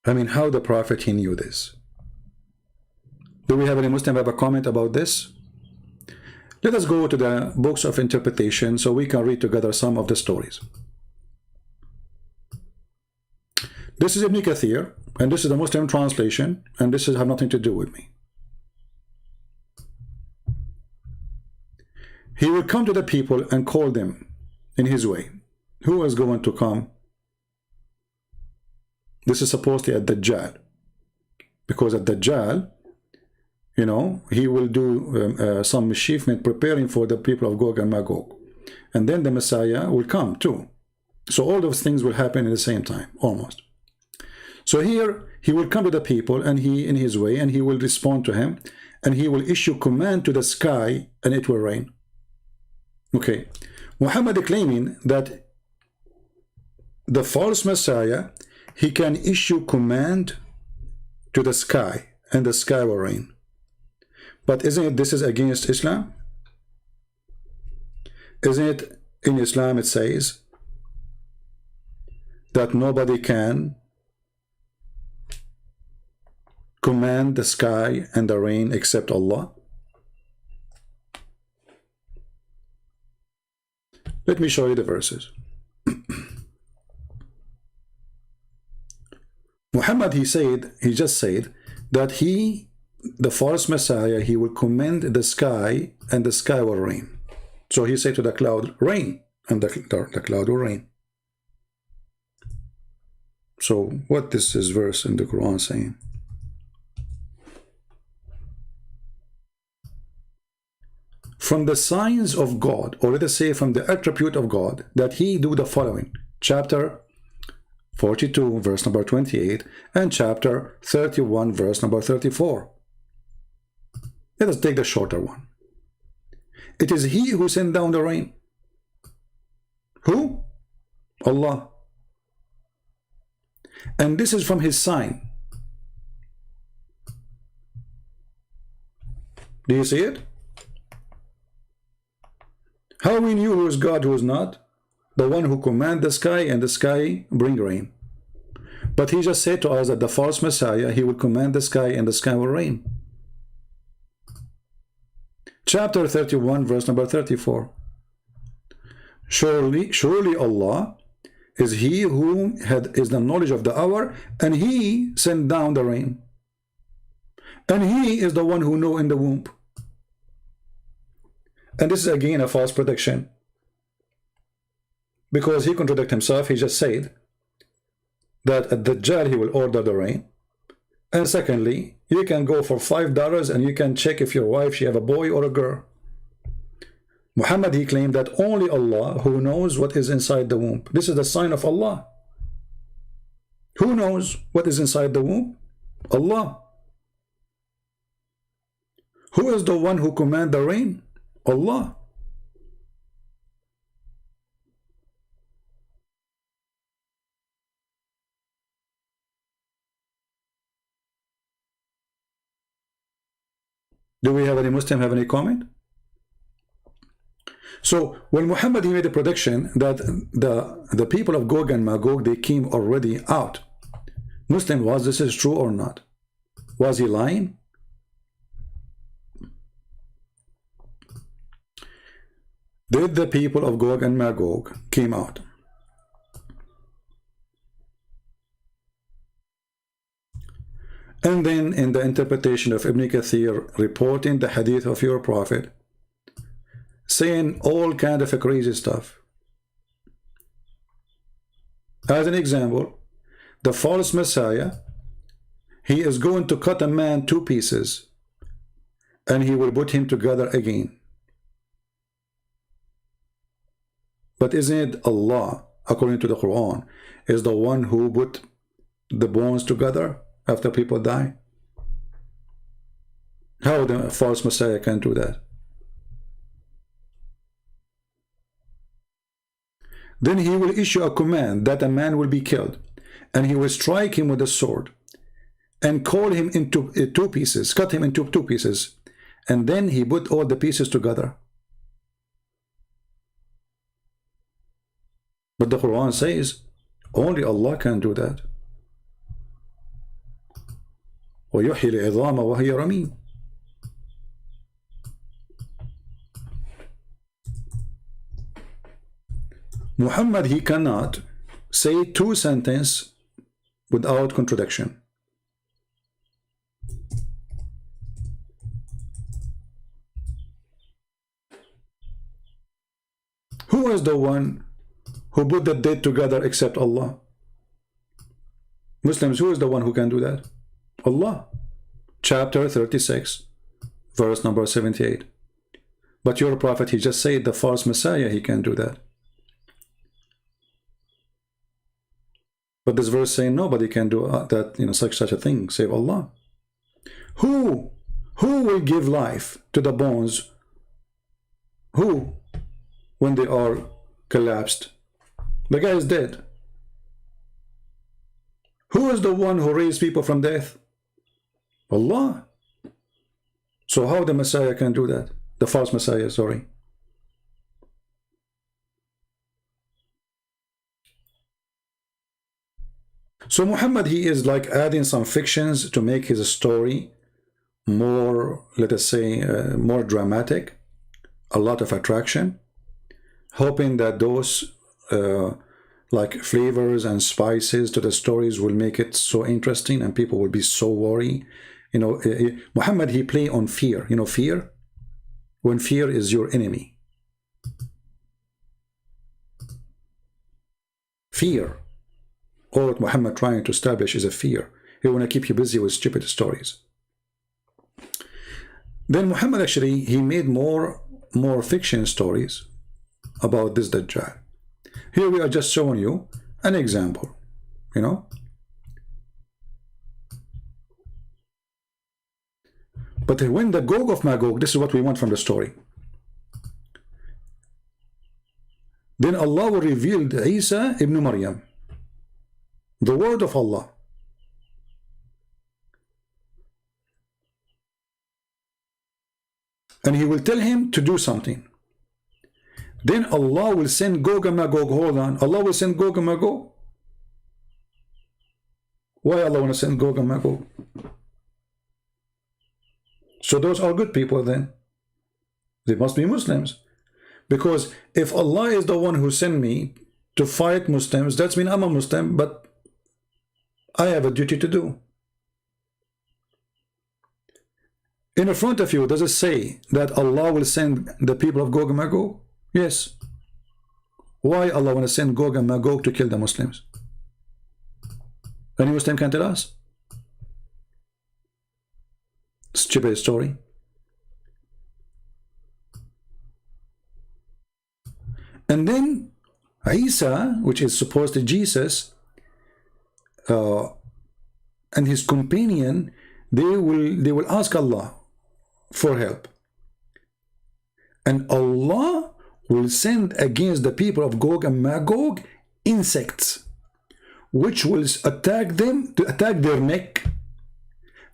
I mean, how the Prophet, he knew this. Do we have any Muslim have a comment about this? Let us go to the books of interpretation so we can read together some of the stories. This is Ibn Kathir, and this is the Muslim translation, and this has nothing to do with me. He will come to the people and call them in his way. Who is going to come? This is supposedly at Dajjal, because at Dajjal, you know, he will do some mischievement preparing for the people of Gog and Magog. And then the Messiah will come too. So all those things will happen at the same time, almost. So here, he will come to the people, and he, in his way, and he will respond to him, and he will issue command to the sky, and it will rain. Okay. Muhammad claiming that the false Messiah, he can issue command to the sky, and the sky will rain. But isn't it, this is against Islam? Isn't it in Islam it says that nobody can command the sky and the rain except Allah? Let me show you the verses. Muhammad, he just said that the false Messiah, he will command the sky, and the sky will rain. So he said to the cloud, rain, and the cloud will rain. So what is this verse in the Quran saying? From the signs of God, or let us say from the attribute of God, that he do the following. Chapter 42, verse number 28, and chapter 31, verse number 34. Let us take the shorter one. It is he who sent down the rain. Who? Allah. And this is from his sign. Do you see it? How we knew who is God, who is not? The one who command the sky, and the sky bring rain. But he just said to us that the false Messiah, he will command the sky, and the sky will rain. Chapter 31, verse number 34. Surely Allah is he who is the knowledge of the hour, and he sent down the rain. And he is the one who know in the womb. And this is again a false prediction, because he contradicted himself. He just said that at Dajjal he will order the rain. And secondly, you can go for $5 and you can check if your wife, she have a boy or a girl. Muhammad, he claimed that only Allah who knows what is inside the womb. This is the sign of Allah. Who knows what is inside the womb? Allah. Who is the one who command the rain? Allah. Do we have any Muslim have any comment? So when Muhammad, he made a prediction that the people of Gog and Magog, they came already out. Muslim, was this is true or not? Was he lying? Did the people of Gog and Magog came out? And then in the interpretation of Ibn Kathir, reporting the hadith of your prophet, saying all kind of crazy stuff. As an example, the false Messiah, he is going to cut a man 2 pieces, and he will put him together again. But isn't it Allah, according to the Quran, is the one who put the bones together after people die? How the false Messiah can do that? Then he will issue a command that a man will be killed, and he will strike him with a sword and call him into 2 pieces, cut him into 2 pieces, and then he put all the pieces together. But the Quran says only Allah can do that. وَيُحْيِي الْعِظَامَ وَهِيَ رَمِيمٌ. Muhammad, he cannot say 2 sentences without contradiction. Who is the one who put the dead together except Allah? Muslims, who is the one who can do that? Allah. Chapter 36, verse number 78. But your prophet, he just said the false Messiah, he can do that. But this verse saying nobody can do that, such a thing, save Allah. Who will give life to the bones? Who? When they are collapsed. The guy is dead. Who is the one who raised people from death? Allah. So how the Messiah can do that? The false Messiah, sorry. So Muhammad, he is like adding some fictions to make his story more, let us say, more dramatic, a lot of attraction, hoping that those like flavors and spices to the stories will make it so interesting and people will be so worried. Muhammad, he play on fear. Fear? When fear is your enemy. Fear. All what Muhammad trying to establish is a fear. He want to keep you busy with stupid stories. Then Muhammad actually, he made more fiction stories about this Dajjal. Here we are just showing you an example, But when the Gog of Magog, this is what we want from the story. Then Allah will reveal Isa ibn Maryam, the word of Allah. and he will tell him to do something. Then Allah will send Gog and Magog. Hold on. Allah will send Gog and Magog. Why Allah want to send Gog and Magog? So those are good people then. They must be Muslims. Because if Allah is the one who sent me to fight Muslims, that means I'm a Muslim, but I have a duty to do. In the front of you, does it say that Allah will send the people of Gog and Magog? Yes. Why Allah want to send Gog and Magog to kill the Muslims? Any Muslim can tell us? Stupid story. And then Isa, which is supposed to Jesus, and his companion, they will ask Allah for help, and Allah will send against the people of Gog and Magog insects, which will attack them, to attack their neck,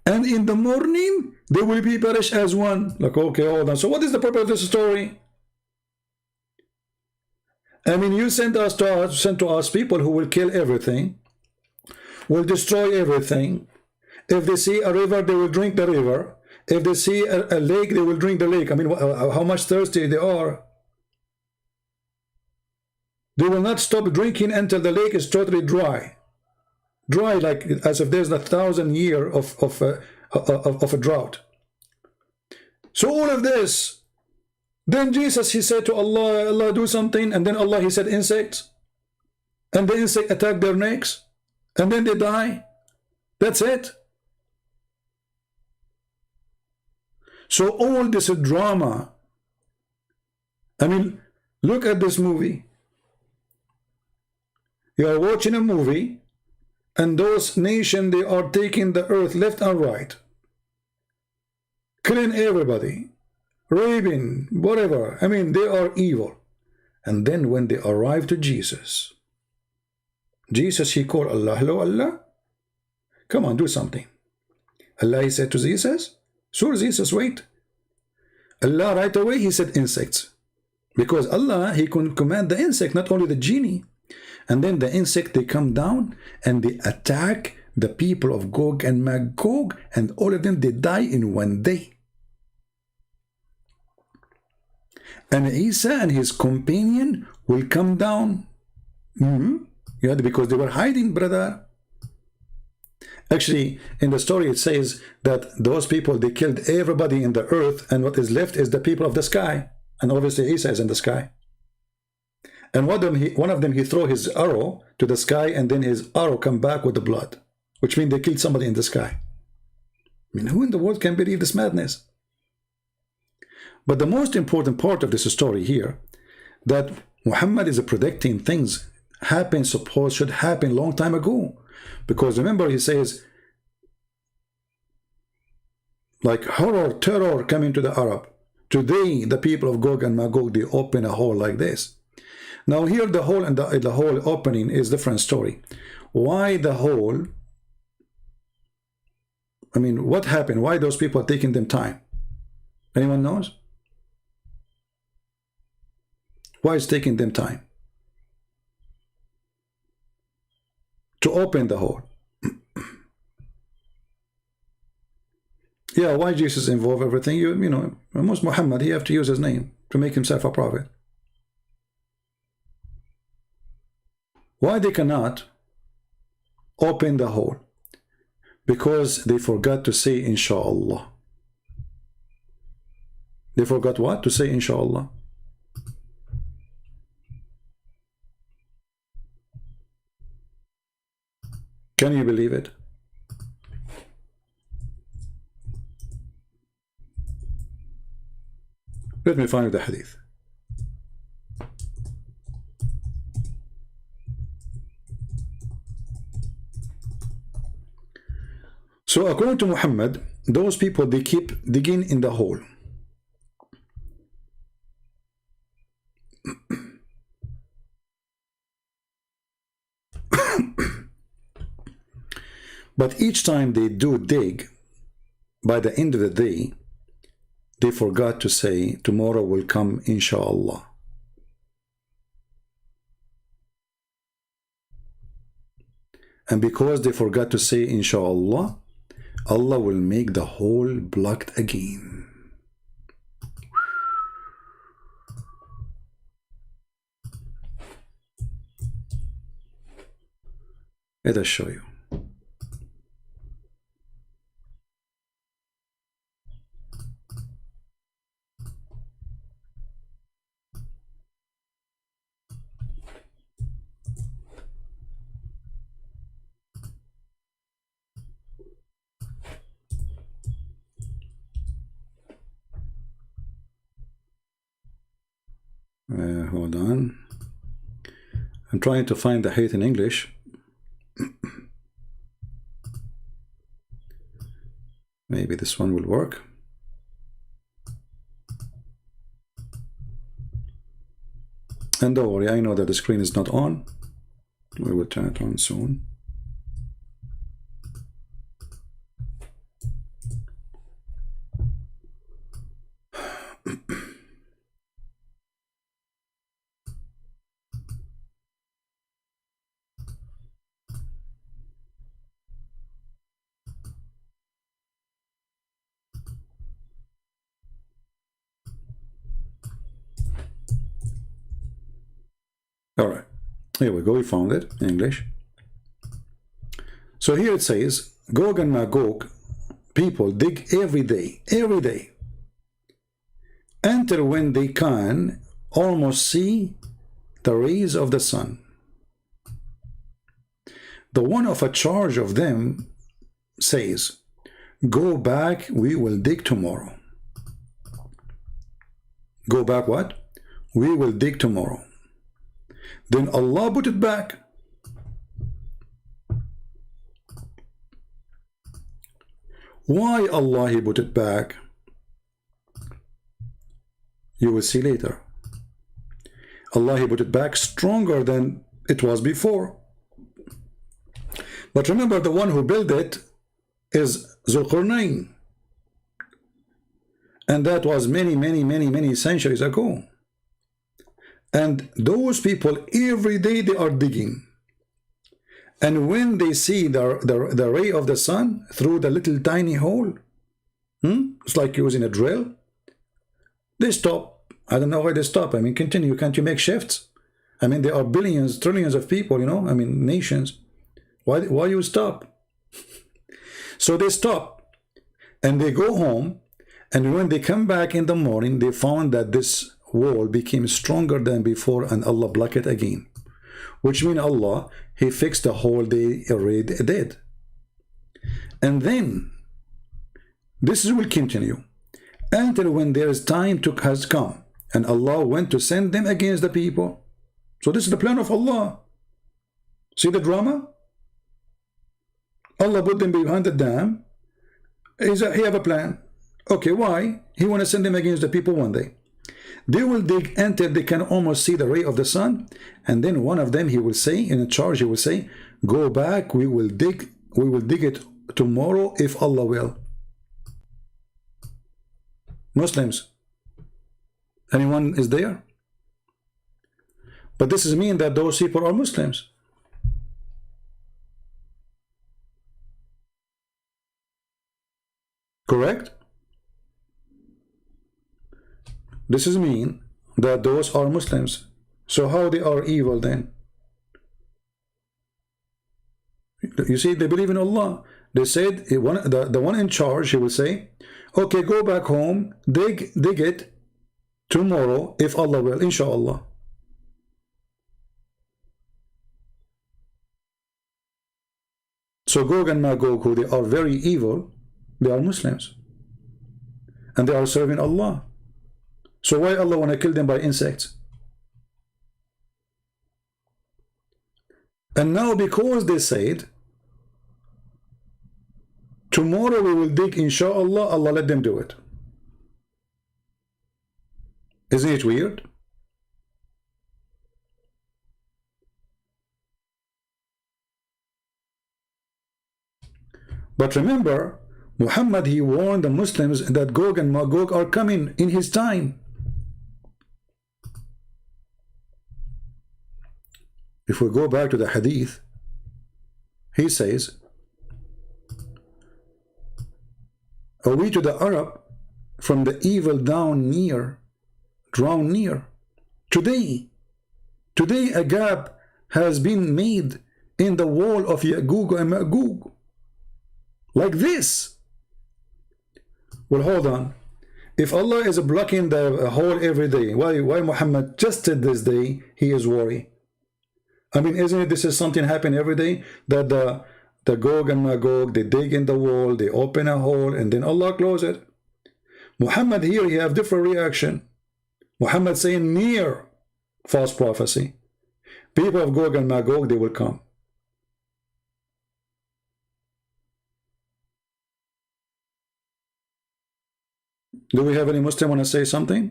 and in the morning they will be perished as one. Like, okay, hold on. So what is the purpose of this story? I mean, you sent to us people who will kill everything, will destroy everything. If they see a river, they will drink the river. If they see a lake, they will drink the lake. I mean, how much thirsty they are. They will not stop drinking until the lake is totally dry. Dry, like as if there's 1,000 years of a drought. So all of this. Then Jesus, he said to Allah, Allah do something, and then Allah, he said insects, and the insect attack their necks, and then they die. That's it. So all this drama, I mean, look at this movie. You are watching a movie, and those nations, they are taking the earth left and right, killing everybody, raping, whatever. I mean, they are evil. And then when they arrive to Jesus, he called Allah. Hello, Allah. Come on, do something. Allah, he said to Jesus. So Jesus, wait. Allah right away, he said insects. Because Allah, he can command the insect, not only the genie. And then the insect, they come down and they attack the people of Gog and Magog, and all of them, they die in one day. And Isa and his companion will come down. Yeah, because they were hiding, brother. Actually, in the story, it says that those people, they killed everybody in the earth, and what is left is the people of the sky. And obviously, Isa is in the sky. And one of them, he threw his arrow to the sky, and then his arrow come back with the blood, which means they killed somebody in the sky. I mean, who in the world can believe this madness? But the most important part of this story here, that Muhammad is predicting things should happen long time ago. Because remember, he says, like horror, terror coming to the Arab. Today, the people of Gog and Magog, they open a hole like this. Now here, the hole and the hole opening is a different story. Why the hole? I mean, what happened? Why those people are taking them time? Anyone knows? Why it's taking them time to open the hole? Yeah, why Jesus involve everything? You know, almost Muhammad, he have to use his name to make himself a prophet. Why they cannot open the hole? Because they forgot to say inshallah. They forgot what? To say inshallah. Can you believe it? Let me find the hadith. So according to Muhammad, those people, they keep digging in the hole. But each time they do dig, by the end of the day, they forgot to say tomorrow will come inshallah. And because they forgot to say inshallah, Allah will make the hole blocked again. Let us show you. Hold on. I'm trying to find the hate in English. Maybe this one will work. And don't worry, I know that the screen is not on. We will turn it on soon. All right, here we go. We found it in English. So here it says, Gog and Magog people dig every day, until when they can almost see the rays of the sun. The one of a charge of them says, go back, we will dig tomorrow. Go back what? We will dig tomorrow. Then Allah put it back. Why Allah He put it back? You will see later. Allah He put it back stronger than it was before. But remember, the one who built it is Zulqarnain. And that was many centuries ago. And those people, every day they are digging. And when they see the ray of the sun through the little tiny hole, it's like using a drill, they stop. I don't know why they stop. I mean, continue. Can't you make shifts? I mean, there are billions, trillions of people, you know, I mean, nations. Why you stop? So they stop and they go home. And when they come back in the morning, they found that this wall became stronger than before, and Allah blocked it again. Which means Allah, He fixed the hole they already did. And then, this will continue until when there is time has come, and Allah went to send them against the people. So this is the plan of Allah. See the drama? Allah put them behind the dam. He have a plan. Okay, why? He want to send them against the people one day. They will dig until they can almost see the ray of the sun, and then one of them, he will say, in a charge, he will say, go back, we will dig it tomorrow if Allah will. Muslims, anyone is there? But this is mean that those people are Muslims. Correct? This is mean that those are Muslims. So how they are evil then? You see, they believe in Allah. They said, the one in charge, he will say, okay, go back home, dig it tomorrow if Allah will, inshallah. So Gog and Magog, who they are very evil, they are Muslims. And they are serving Allah. So why Allah want to kill them by insects? And now because they said, tomorrow we will dig, inshallah, Allah let them do it. Isn't it weird? But remember, Muhammad, he warned the Muslims that Gog and Magog are coming in his time. If we go back to the hadith, he says, "Are we to the Arab from the evil drawn near? Today a gap has been made in the wall of Ya'juj and Ma'juj, like this." Well, hold on. If Allah is blocking the hole every day, why Muhammad just this day he is worried? I mean, isn't it this is something happen every day, that the Gog and Magog, they dig in the wall, they open a hole, and then Allah close it? Muhammad here, he have different reaction. Muhammad saying near false prophecy. People of Gog and Magog, they will come. Do we have any Muslim want to say something?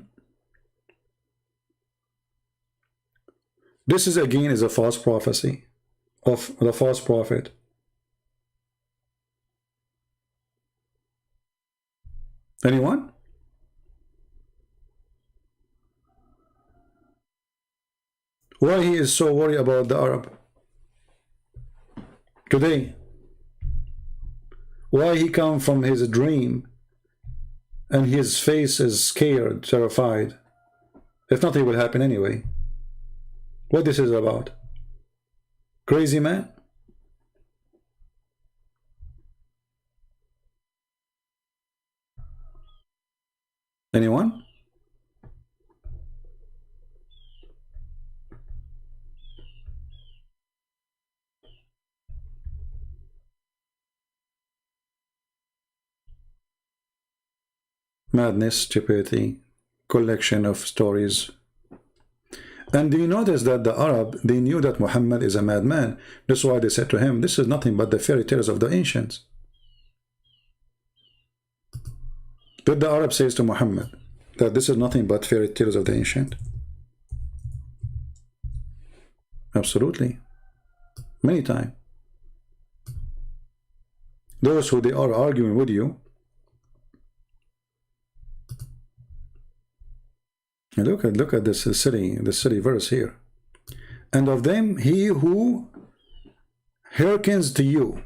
This is again is a false prophecy of the false prophet. Anyone? Why he is so worried about the Arab today? Why he come from his dream and his face is scared, terrified, if nothing will happen anyway? What this is about? Crazy man? Anyone? Madness, stupidity, collection of stories. And do you notice that the Arab, they knew that Muhammad is a madman? That's why they said to him, this is nothing but the fairy tales of the ancients. Did the Arab says to Muhammad that this is nothing but fairy tales of the ancient? Absolutely. Many times. Those who they are arguing with you, look at this city verse here. And of them he who hearkens to you,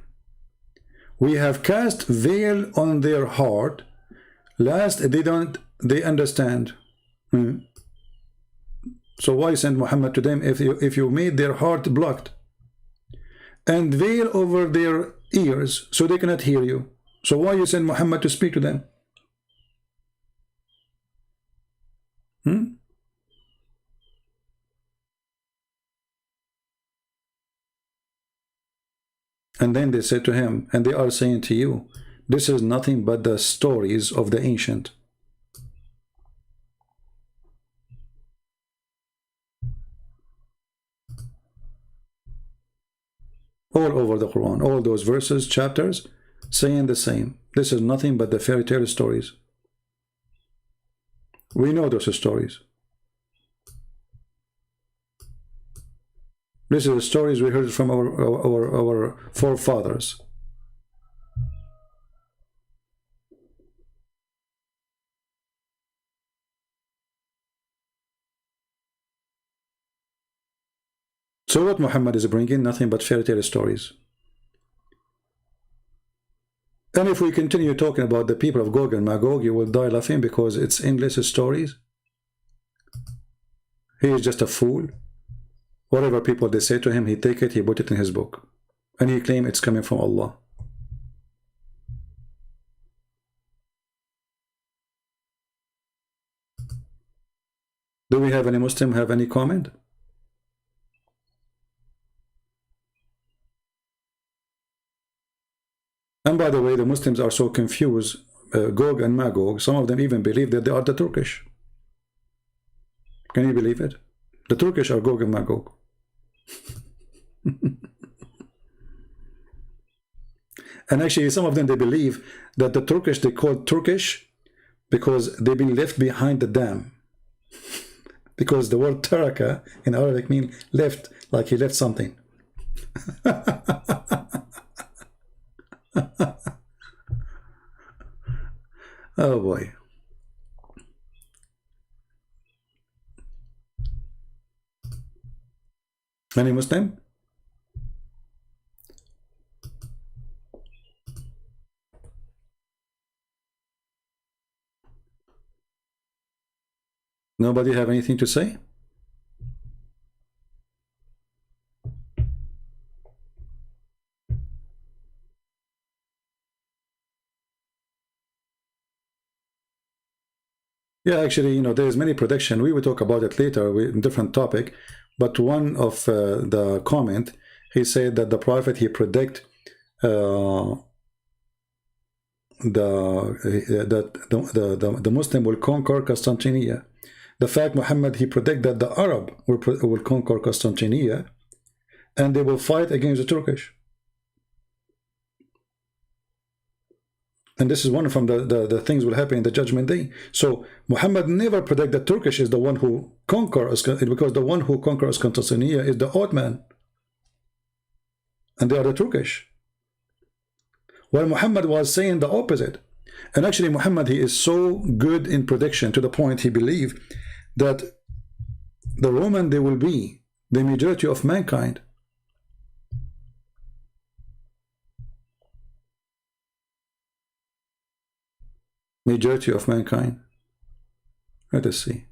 we have cast veil on their heart, lest they understand. So why send Muhammad to them if you made their heart blocked, and veil over their ears so they cannot hear you? So why you send Muhammad to speak to them? And then they said to him, and they are saying to you, this is nothing but the stories of the ancient. All over the Quran, all those verses, chapters, saying the same. This is nothing but the fairy tale stories. We know those stories. This is the stories we heard from our forefathers. So what Muhammad is bringing? Nothing but fairy tale stories. And if we continue talking about the people of Gog and Magog, you will die laughing because it's endless stories. He is just a fool. Whatever people they say to him, he take it, he put it in his book, and he claim it's coming from Allah. Do we have any Muslim have any comment? And by the way, the Muslims are so confused, Gog and Magog, some of them even believe that they are the Turkish. Can you believe it? The Turkish are Gog and Magog. And actually some of them, they believe that the Turkish, they call Turkish because they've been left behind the dam. Because the word taraka in Arabic means left, like he left something. Oh boy. Any Muslim? Nobody have anything to say? Yeah, actually, you know, there's many prediction. We will talk about it later with different topic. But one of the comment, he said that the prophet, he predict that the Muslim will conquer Constantinople. The fact Muhammad, he predict that the Arab will conquer Constantinople and they will fight against the Turkish. And this is one from the things will happen in the judgment day. So Muhammad never predict that Turkish is the one who conquers, because the one who conquers Constantinople is the Ottoman. And they are the Turkish. While Muhammad was saying the opposite. And actually Muhammad, he is so good in prediction to the point he believed that the Roman, they will be the majority of mankind. Majority of mankind. Let us see.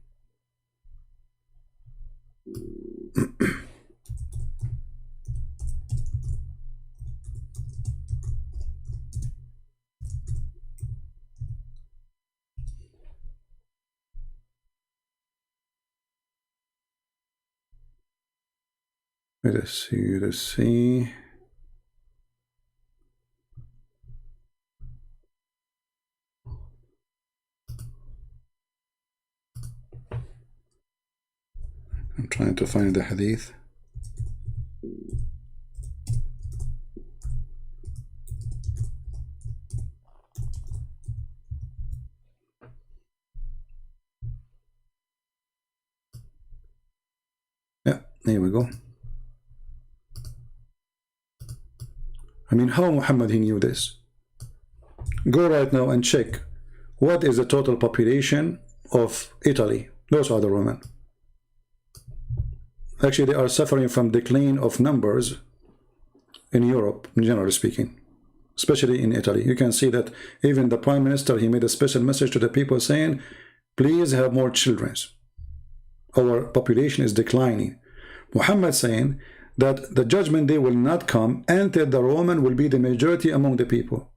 Let us see, let's see. I'm trying to find the hadith. Yeah, here we go. I mean, how Muhammad, he knew this? Go right now and check what is the total population of Italy. Those are the Roman. Actually, they are suffering from decline of numbers in Europe, generally speaking, especially in Italy. You can see that even the Prime Minister, he made a special message to the people saying, please have more children. Our population is declining. Muhammad saying that the judgment day will not come until the Roman will be the majority among the people.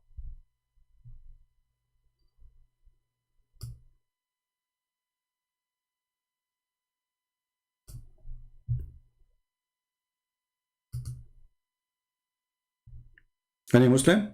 Any Muslim?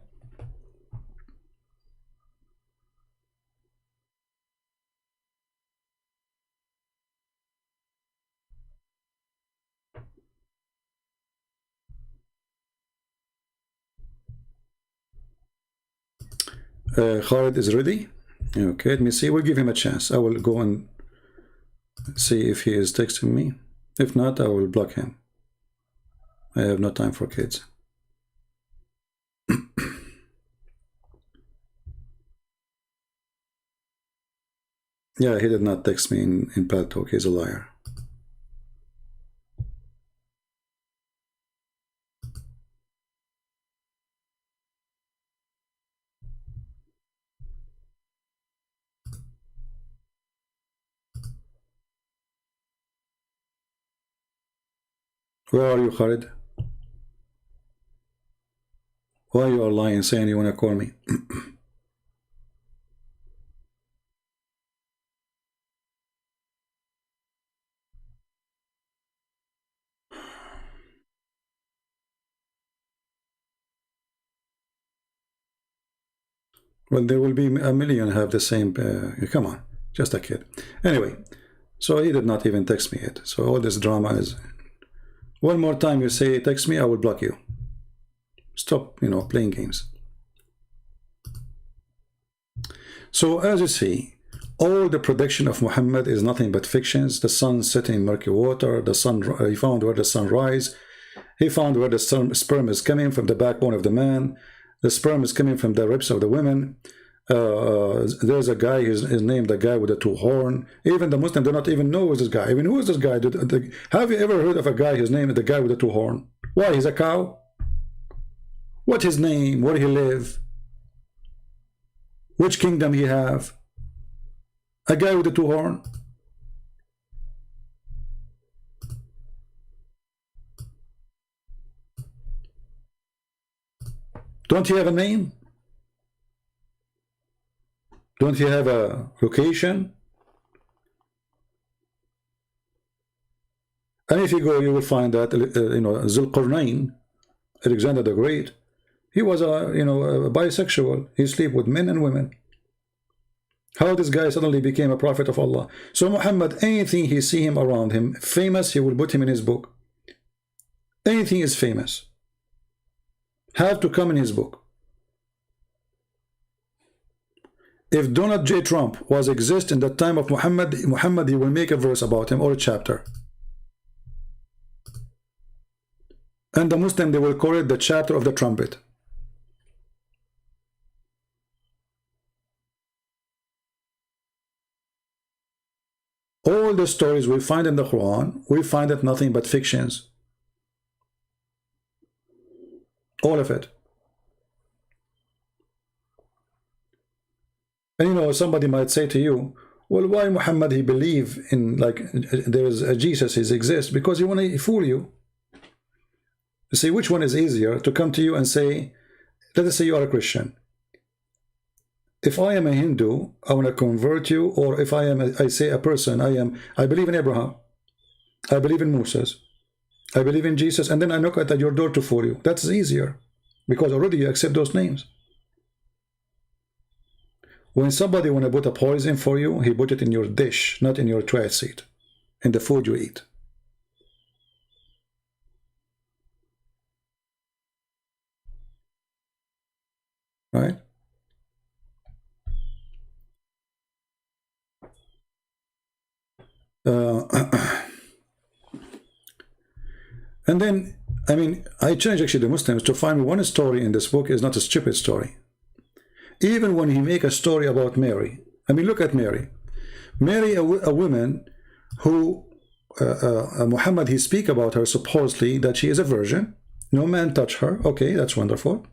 Khalid is ready. Okay, let me see. We'll give him a chance. I will go and see if he is texting me. If not, I will block him. I have no time for kids. Yeah, he did not text me in Pal Talk. He's a liar. Where are you, Khalid? Why you are lying, saying you want to call me? Well, there will be a million have the same. Come on, just a kid. Anyway, so he did not even text me yet. So all this drama is. One more time you say text me, I will block you. Stop, you know, playing games. So as you see, all the prediction of Muhammad is nothing but fictions. The sun setting in murky water, the sun, he found where the sun rise, he found where the sperm is coming from the backbone of the man, the sperm is coming from the ribs of the women, There's a guy, his name, the guy with the two horn. Even the Muslim do not even know who's this guy. I mean, who is this guy? Have you ever heard of a guy, his name is the guy with the two horn? Why, he's a cow? What his name? Where he live? Which kingdom he have? A guy with the two horn? Don't he have a name? Don't you have a location? And if you go, you will find that Zulqarnain, Alexander the Great, he was a a bisexual. He sleep with men and women. How this guy suddenly became a prophet of Allah? So Muhammad, anything he see him around him famous, he will put him in his book. Anything is famous, have to come in his book. If Donald J. Trump was exist in the time of Muhammad, he will make a verse about him or a chapter. And the Muslim, they will call it the chapter of the trumpet. All the stories we find in the Quran, we find it nothing but fictions. All of it. And somebody might say to you, well, why Muhammad, he believe in, like, there's a Jesus, he exists? Because he want to fool you. You see, which one is easier, to come to you and say, let us say you are a Christian. If I am a Hindu, I want to convert you, or if I say a person, I believe in Abraham, I believe in Moses, I believe in Jesus, and then I knock at your door to fool you. That's easier, because already you accept those names. When somebody want to put a poison for you, he put it in your dish, not in your toilet seat, in the food you eat. Right? And then, I mean, I challenge actually the Muslims to find one story in this book is not a stupid story. Even when he make a story about Mary, I mean, look at Mary. Mary, a woman who Muhammad, he speak about her supposedly that she is a virgin. No man touch her. Okay, that's wonderful.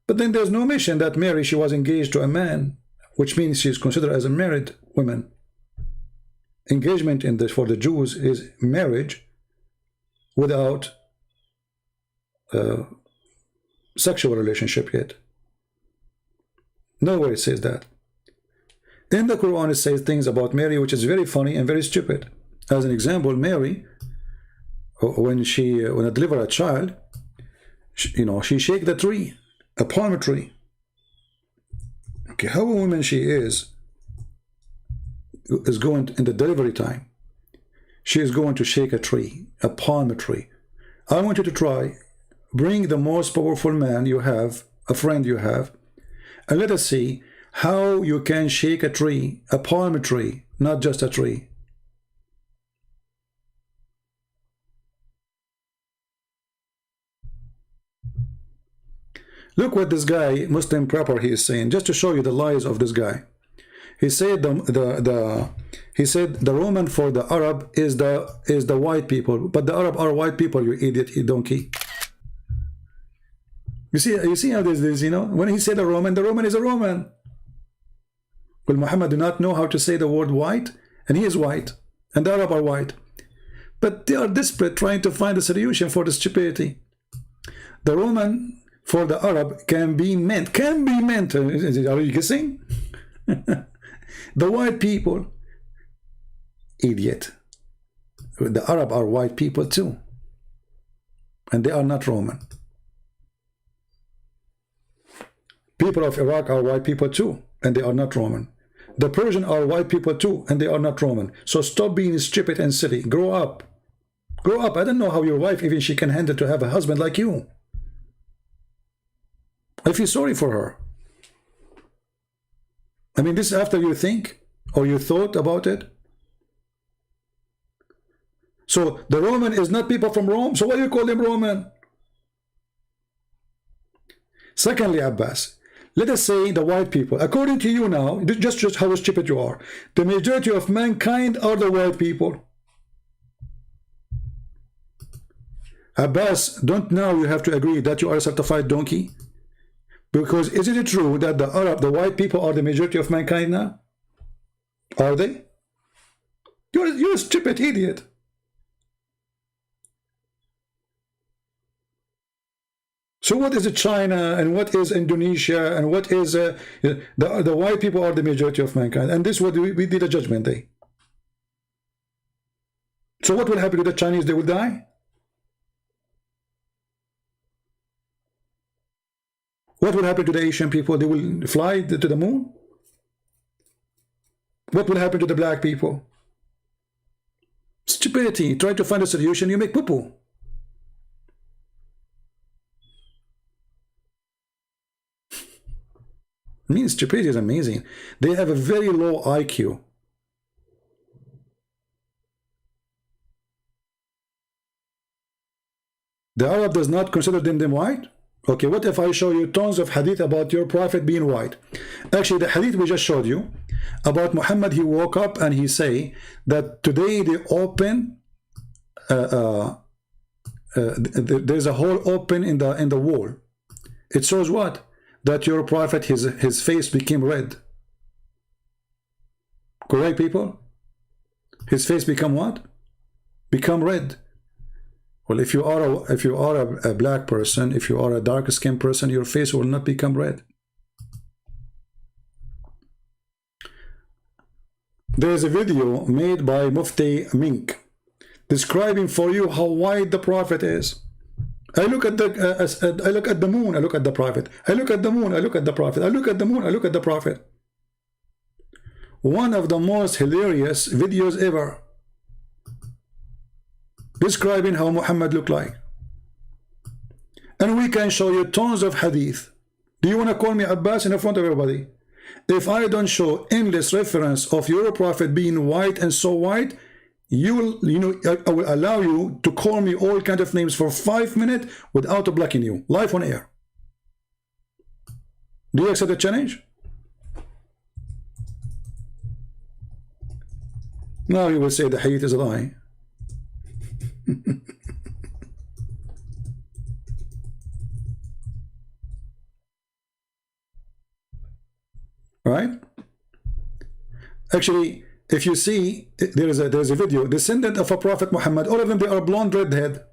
But then there's no mention that Mary, she was engaged to a man, which means she's considered as a married woman. Engagement in this for the Jews is marriage without sexual relationship yet. Nowhere it says that. In the Quran, it says things about Mary which is very funny and very stupid. As an example, Mary, when I deliver a child, she shake the tree, a palm tree. Okay, how a woman she is going in the delivery time. She is going to shake a tree, a palm tree. I want you to try, bring the most powerful man you have, a friend you have, and let us see how you can shake a tree, a palm tree, not just a tree. Look what this guy, Muslim proper, he is saying, just to show you the lies of this guy. He said the Roman for the Arab is the white people, but the Arab are white people, you idiot, you donkey. You see how this is, when he said the Roman is a Roman. Will Muhammad do not know how to say the word white? And he is white, and the Arab are white. But they are desperate trying to find a solution for the stupidity. The Roman for the Arab can be meant. Are you guessing? The white people, idiot. The Arab are white people too, and they are not Roman. People of Iraq are white people too, and they are not Roman. The Persian are white people too, and they are not Roman. So stop being stupid and silly. Grow up. Grow up. I don't know how your wife, even she can handle to have a husband like you. I feel sorry for her. I mean, this after you think or you thought about it. So the Roman is not people from Rome. So why do you call them Roman? Secondly, Abbas, let us say the white people, according to you now, just how stupid you are, the majority of mankind are the white people. Abbas, don't now you have to agree that you are a certified donkey? Because isn't it true that the white people are the majority of mankind now? Are they? You're a stupid idiot. So what is China and what is Indonesia and what is the white people are the majority of mankind, and this what we did a judgment day. So what will happen to the Chinese? They will die. What will happen to the Asian people? They will fly to the moon. What will happen to the black people? Stupidity. Try to find a solution, you make poo-poo. I mean, stupidity is amazing. They have a very low IQ. The Arab does not consider them white? Okay, what if I show you tons of hadith about your prophet being white? Actually, the hadith we just showed you about Muhammad, he woke up and he say that today they open, there's a hole open in the wall. It shows what? That your prophet, his face became red. Correct, people? His face become what? Become red. Well, if you are a black person, if you are a dark skinned person, your face will not become red. There is a video made by Mufti Mink describing for you how white the prophet is. I look at the I look at the moon, I look at the prophet. I look at the moon, I look at the prophet. I look at the moon, I look at the prophet. One of the most hilarious videos ever, describing how Muhammad looked like. And we can show you tons of hadith. Do you want to call me Abbas in front of everybody? If I don't show endless reference of your prophet being white and so white, I will allow you to call me all kinds of names for 5 minutes without blocking you, live on air. Do you accept the challenge? Now you will say the hadith is a lie. Right? Actually, if you see, there is a video, descendant of a prophet Muhammad, all of them, they are blonde redhead.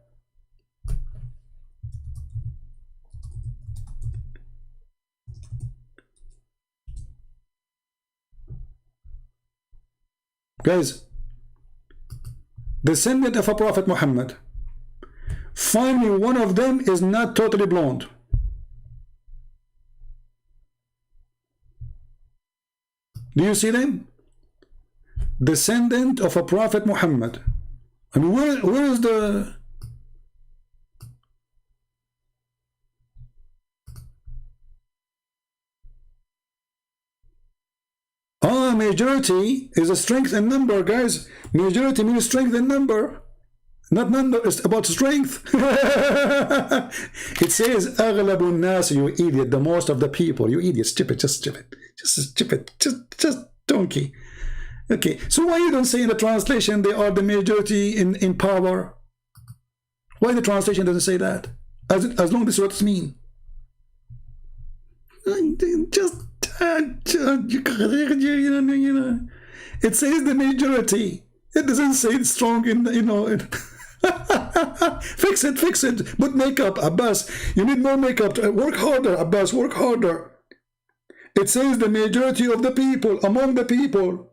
Guys, descendant of a prophet Muhammad, find me one of them is not totally blonde. Do you see them? Descendant of a prophet Muhammad. I mean, where is the... majority is a strength in number, guys. Majority means strength in number. Not number, it's about strength. It says, أغلب الناس, you idiot, the most of the people. You idiot, stupid, just stupid. Just stupid, just donkey. Okay, so why you don't say in the translation they are the majority in power? Why the translation doesn't say that? As long as this is what it means. It says the majority. It doesn't say it's strong in, fix it. Put makeup, Abbas. You need more makeup. Work harder, Abbas. Work harder. It says the majority of the people, among the people.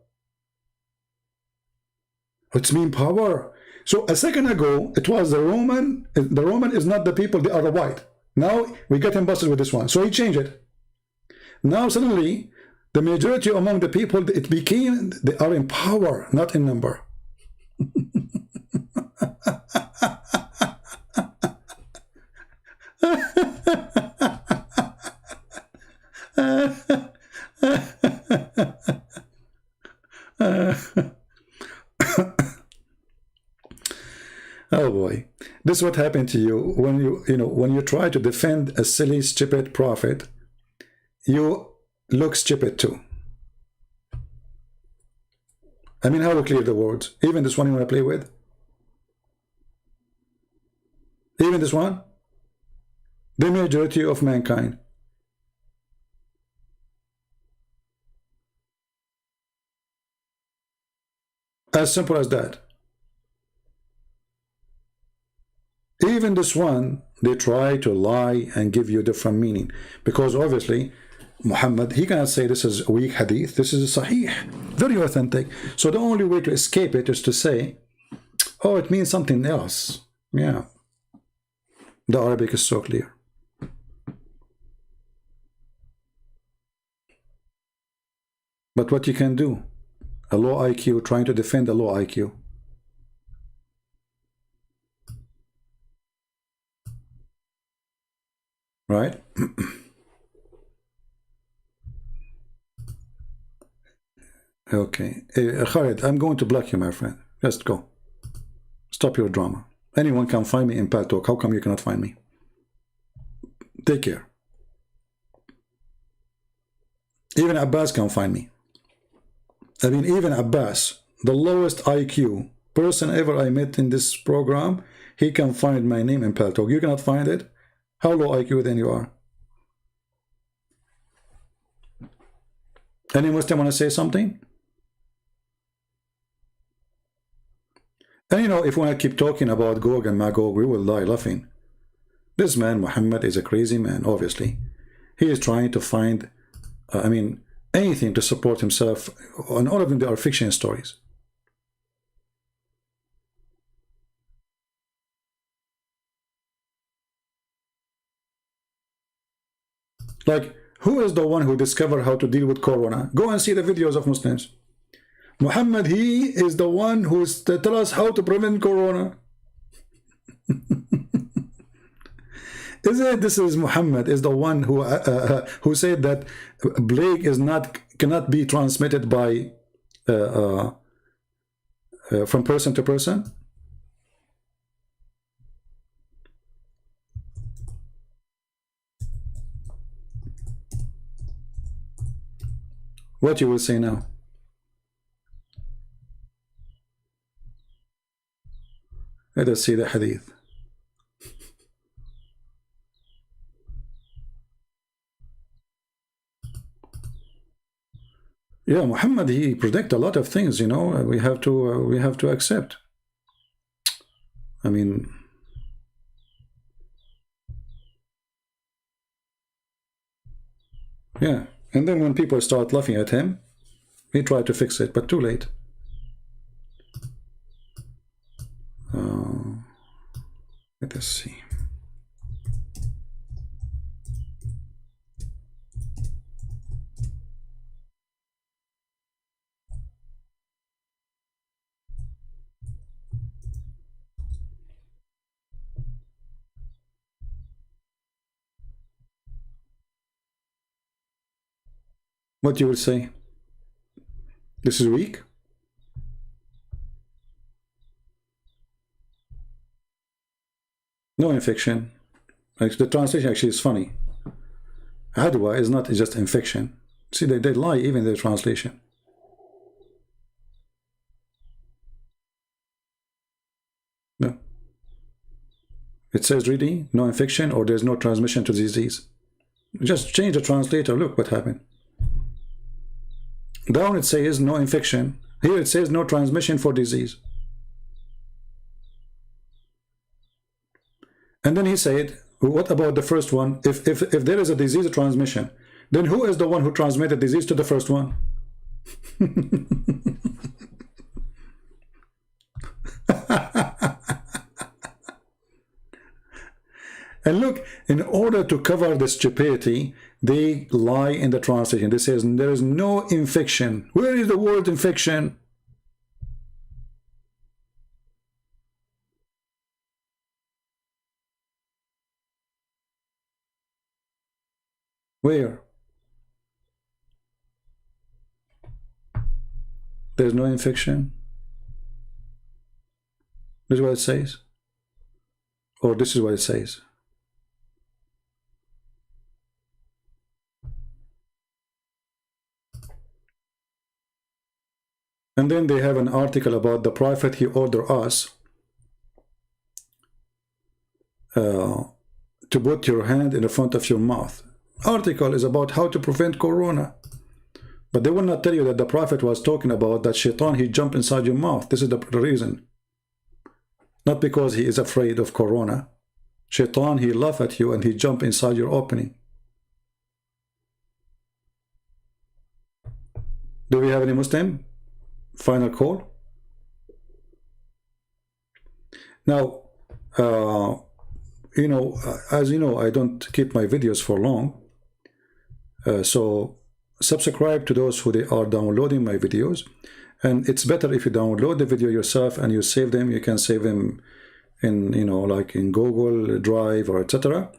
It's mean power. So a second ago, it was the Roman. The Roman is not the people, they are the white. Now we get him busted with this one. So he changed it. Now suddenly, the majority among the people, it became, they are in power, not in number. Oh boy, this is what happened to you when you try to defend a silly, stupid prophet. you look stupid too. I mean, how to clear the words? Even this one you want to play with? Even this one? The majority of mankind. As simple as that. Even this one, they try to lie and give you different meaning. Because obviously, Muhammad, he cannot say this is a weak hadith. This is a sahih, very authentic. So the only way to escape it is to say, oh, it means something else. Yeah. The Arabic is so clear. But what you can do? A low IQ trying to defend a low IQ. Right? Okay. Khalid, I'm going to block you, my friend. Just go. Stop your drama. Anyone can find me in Pal Talk. How come you cannot find me? Take care. Even Abbas can find me. I mean, even Abbas, the lowest IQ person ever I met in this program, he can find my name in Pal Talk. You cannot find it? How low IQ then you are? Any Muslim want to say something? And you know, if we want to keep talking about Gog and Magog, we will die laughing. This man, Muhammad, is a crazy man, obviously. He is trying to find, I mean, anything to support himself, and all of them, they are fiction stories. Like, who is the one who discovered how to deal with Corona? Go and see the videos of Muslims. Muhammad, he is the one who tells us how to prevent Corona. Isn't it? This is Muhammad is the one who said that plague is cannot be transmitted by from person to person. What you will say now? Let us see the hadith. Yeah, Muhammad, he predict a lot of things, you know. We have to accept. I mean, yeah. And then when people start laughing at him, he tried to fix it, but too late. Let us see. What you will say? This is weak? No infection. Like, the translation actually is funny. Adwa is not just infection. See, they lie even in their translation. No. It says really no infection or there's no transmission to disease. Just change the translator. Look what happened. Down it says no infection. Here it says no transmission for disease. And then he said, what about the first one? If there is a disease transmission, then who is the one who transmitted disease to the first one? And look, in order to cover the stupidity, they lie in the translation. They say there is no infection. Where is the word infection? Where? There's no infection. This is what it says. Or this is what it says. And then they have an article about the Prophet. He ordered us to put your hand in the front of your mouth. Article is about how to prevent corona. But they will not tell you that the Prophet was talking about that shaitan, he jumped inside your mouth. This is the reason. Not because he is afraid of corona. Shaitan, he laugh at you and he jump inside your opening. Do we have any Muslim? Final call. Now, you know, as you know, I don't keep my videos for long. So subscribe to those who they are downloading my videos. And it's better if you download the video yourself and you save them. You can save them in, you know, like in Google Drive or etc.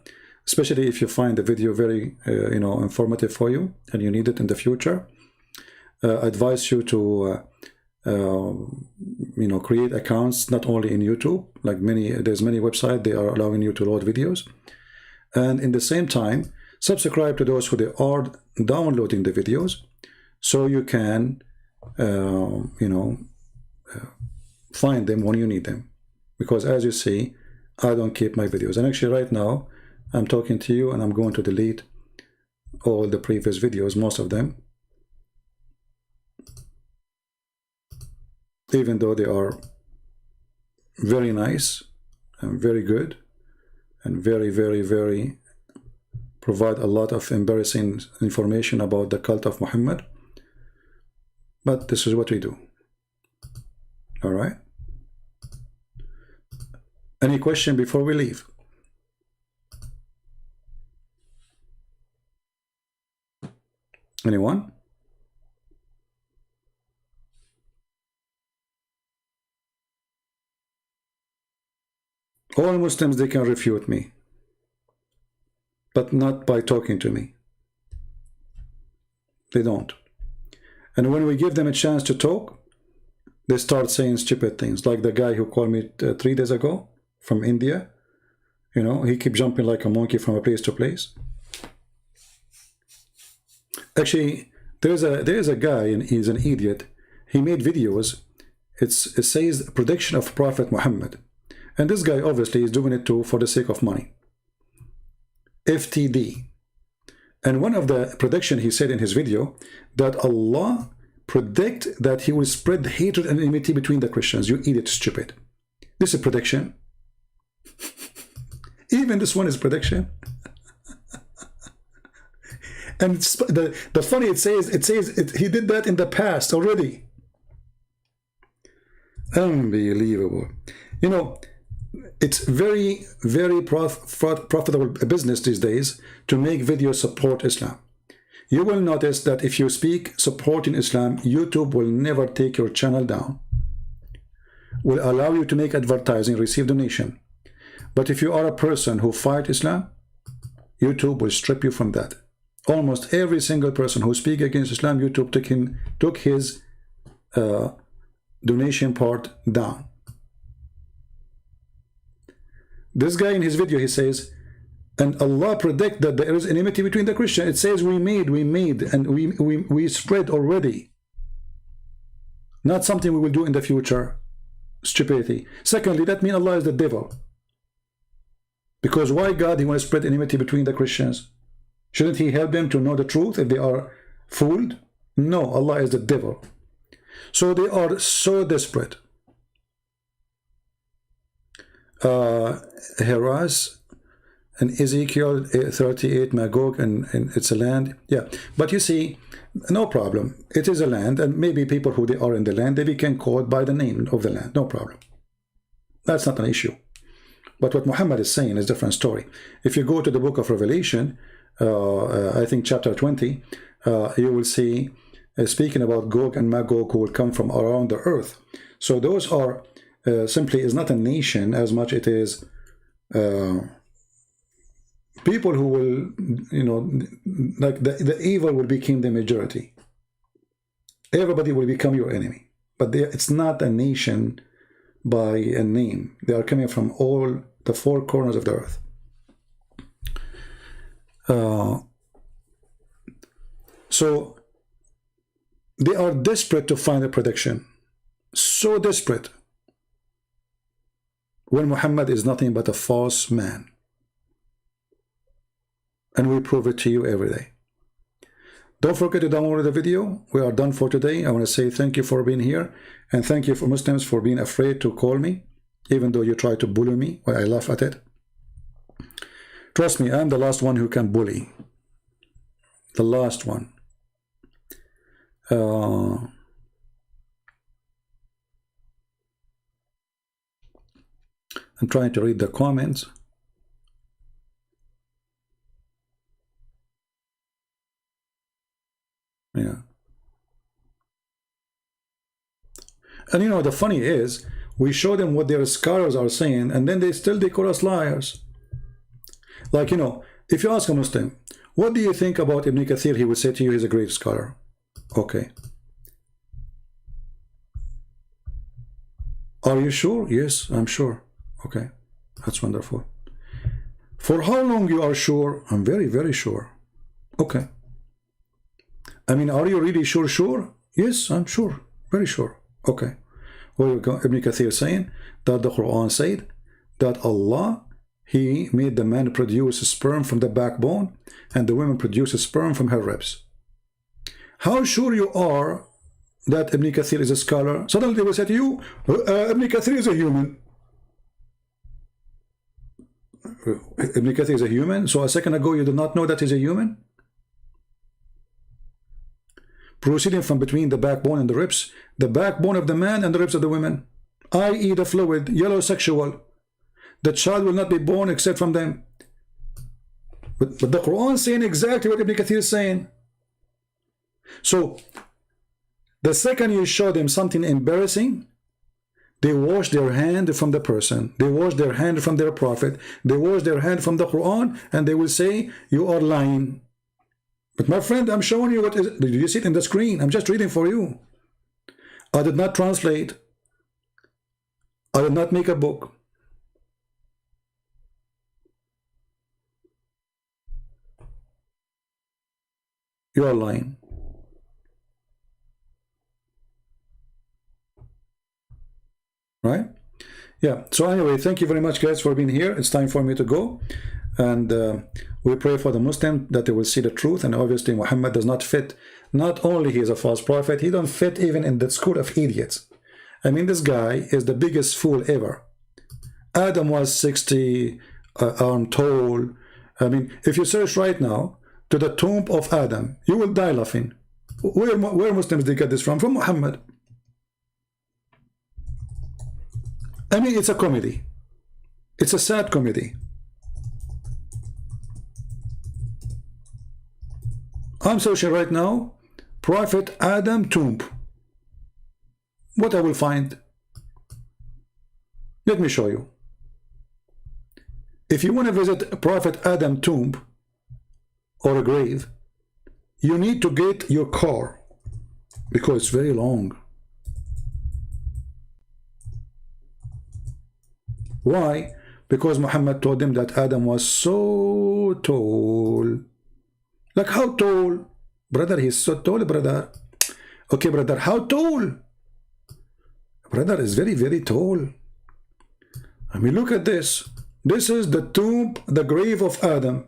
Especially if you find the video very, you know, informative for you and you need it in the future. Advise you to you know, create accounts not only in YouTube, like there's many websites they are allowing you to load videos, and in the same time subscribe to those who they are downloading the videos, so you can you know, find them when you need them. Because as you see, I don't keep my videos, and actually right now I'm talking to you and I'm going to delete all the previous videos, most of them, even though they are very nice and very good and very provide a lot of embarrassing information about the cult of Muhammad. But this is what we do. All right. Any question before we leave? Anyone? All Muslims, they can refute me, but not by talking to me. They don't. And when we give them a chance to talk, they start saying stupid things, like the guy who called me 3 days ago from India. You know, he keeps jumping like a monkey from a place to place. Actually, there's a guy, and he's an idiot. He made videos. It says prediction of Prophet Muhammad. And this guy obviously is doing it too for the sake of money. FTD. And one of the prediction he said in his video that Allah predict that he will spread hatred and enmity between the Christians. You idiot, stupid. This is prediction. Even this one is prediction. And the funny, it says he did that in the past already. Unbelievable. You know, it's very profitable business these days to make videos support Islam. You will notice that if you speak supporting Islam, YouTube will never take your channel down. Will allow you to make advertising, receive donation. But if you are a person who fight Islam, YouTube will strip you from that. Almost every single person who speaks against Islam, YouTube took his donation part down. This guy in his video, he says, and Allah predict that there is enmity between the Christians. It says we made, and we spread already. Not something we will do in the future. Stupidity. Secondly, that means Allah is the devil. Because why God, he want to spread enmity between the Christians? Shouldn't he help them to know the truth if they are fooled? No, Allah is the devil. So they are so desperate. Heras and Ezekiel 38, Magog, and it's a land. Yeah, but you see, no problem. It is a land, and maybe people who they are in the land, they can call it by the name of the land. No problem. That's not an issue. But what Muhammad is saying is a different story. If you go to the book of Revelation, I think chapter 20, you will see speaking about Gog and Magog who will come from around the earth. So those are simply is not a nation as much it is people who will, you know, like the evil will become the majority. Everybody will become your enemy. But it's not a nation by a name. They are coming from all the four corners of the earth. So They are desperate to find a prediction. So desperate. When Muhammad is nothing but a false man. And we prove it to you every day. Don't forget to download the video. We are done for today. I want to say thank you for being here. And thank you for Muslims for being afraid to call me. Even though you try to bully me. Well, I laugh at it. Trust me, I'm the last one who can bully. The last one. I'm trying to read the comments. Yeah. And you know, the funny is, we show them what their scholars are saying, and then they call us liars. Like, you know, if you ask a Muslim, what do you think about Ibn Kathir? He would say to you, he's a great scholar. Okay. Are you sure? Yes, I'm sure. Okay, that's wonderful. For how long you are sure? I'm very, very sure. Okay. I mean, are you really sure? Yes, I'm sure. Very sure. Okay. Well, Ibn Kathir saying that the Quran said that Allah, He made the man produce sperm from the backbone and the women produce sperm from her ribs. How sure you are that Ibn Kathir is a scholar? Suddenly they will say to you, Ibn Kathir is a human. Ibn Kathir is a human? So a second ago you did not know that he's a human? Proceeding from between the backbone and the ribs, the backbone of the man and the ribs of the women, i.e. the fluid, yellow sexual. The child will not be born except from them. But the Quran is saying exactly what Ibn Kathir is saying. So, the second you show them something embarrassing, they wash their hand from the person. They wash their hand from their prophet. They wash their hand from the Quran, and they will say, you are lying. But my friend, I'm showing you what is it. Do you see it in the screen? I'm just reading for you. I did not translate. I did not make a book. You are lying. Right? Yeah. So anyway, thank you very much, guys, for being here. It's time for me to go. And we pray for the Muslim that they will see the truth. And obviously Muhammad does not fit. Not only he is a false prophet, he don't fit even in the school of idiots. I mean, this guy is the biggest fool ever. Adam was 60 arm tall. I mean, if you search right now to the tomb of Adam, you will die laughing. Where Muslims they get this from? From Muhammad. I mean, it's a comedy. It's a sad comedy. I'm searching right now, Prophet Adam tomb. What I will find? Let me show you. If you want to visit Prophet Adam tomb or a grave, you need to get your car because it's very long. Why? Because Muhammad told them that Adam was so tall. Like how tall? Brother, he's so tall, brother. Okay, brother, how tall? Brother is very, very tall. I mean, look at this. This is the tomb, the grave of Adam.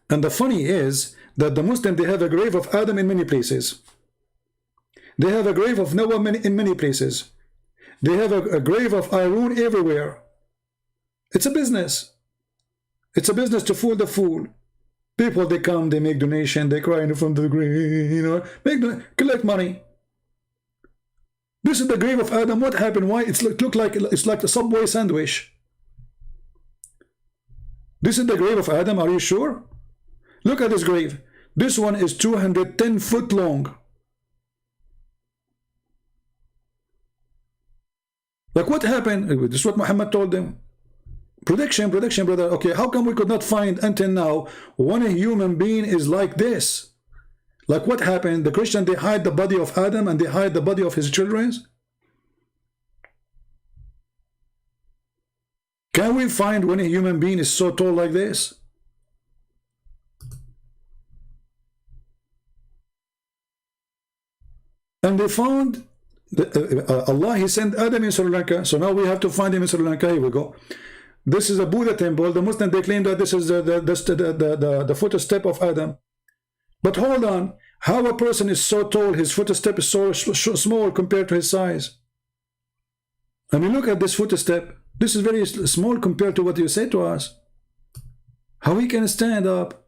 And the funny is that the Muslim, they have a grave of Adam in many places. They have a grave of Noah in many places. They have a grave of Aaron everywhere. It's a business. It's a business to fool the fool. People, they come, they make donation, they cry in front of the grave, you know, collect money. This is the grave of Adam. What happened? Why? It's like a Subway sandwich. This is the grave of Adam. Are you sure? Look at this grave. This one is 210 foot long. Like what happened? This is what Muhammad told them. Prediction, brother. Okay, how come we could not find until now when a human being is like this? Like what happened? The Christian, they hide the body of Adam and they hide the body of his children. Can we find when a human being is so tall like this? and they found Allah, he sent Adam in Sri Lanka, so now we have to find him in Sri Lanka. Here we go. This is a Buddha temple. The Muslim, they claim that this is the footstep of Adam. But hold on, how a person is so tall, his footstep is so small compared to his size? I mean, look at this footstep. This is very small compared to what you say to us. How he can stand up?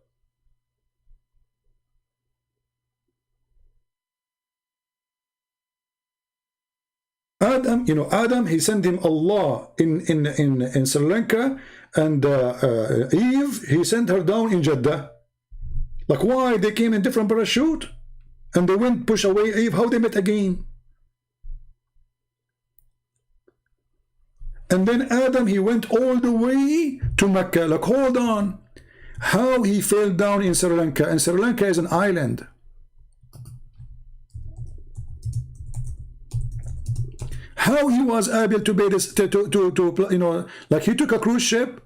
Adam, you know, Adam, he sent him Allah in Sri Lanka, and Eve, he sent her down in Jeddah. Like, why? They came in different parachute, and they went push away Eve. How they met again? And then Adam, he went all the way to Mecca. Like, hold on, how he fell down in Sri Lanka? And Sri Lanka is an island. How he was able to be this, to you know, like he took a cruise ship.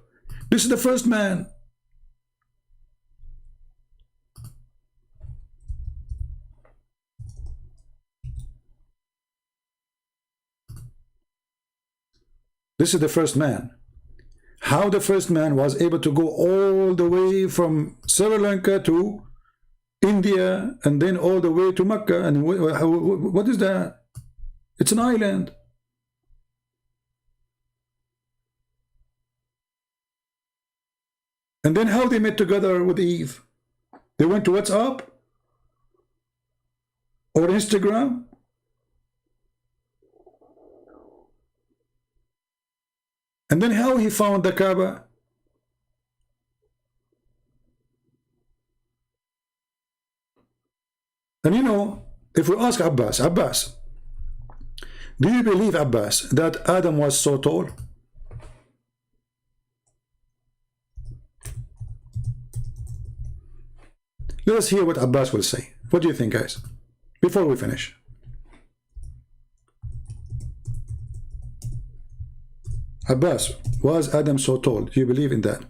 This is the first man. This is the first man. How the first man was able to go all the way from Sri Lanka to India and then all the way to Mecca. And what is that? It's an island. And then how they met together with Eve? They went to WhatsApp or Instagram? And then how he found the Kaaba? And you know, if we ask Abbas, do you believe, Abbas, that Adam was so tall? Let us hear what Abbas will say. What do you think, guys? Before we finish. Abbas, was Adam so tall? Do you believe in that?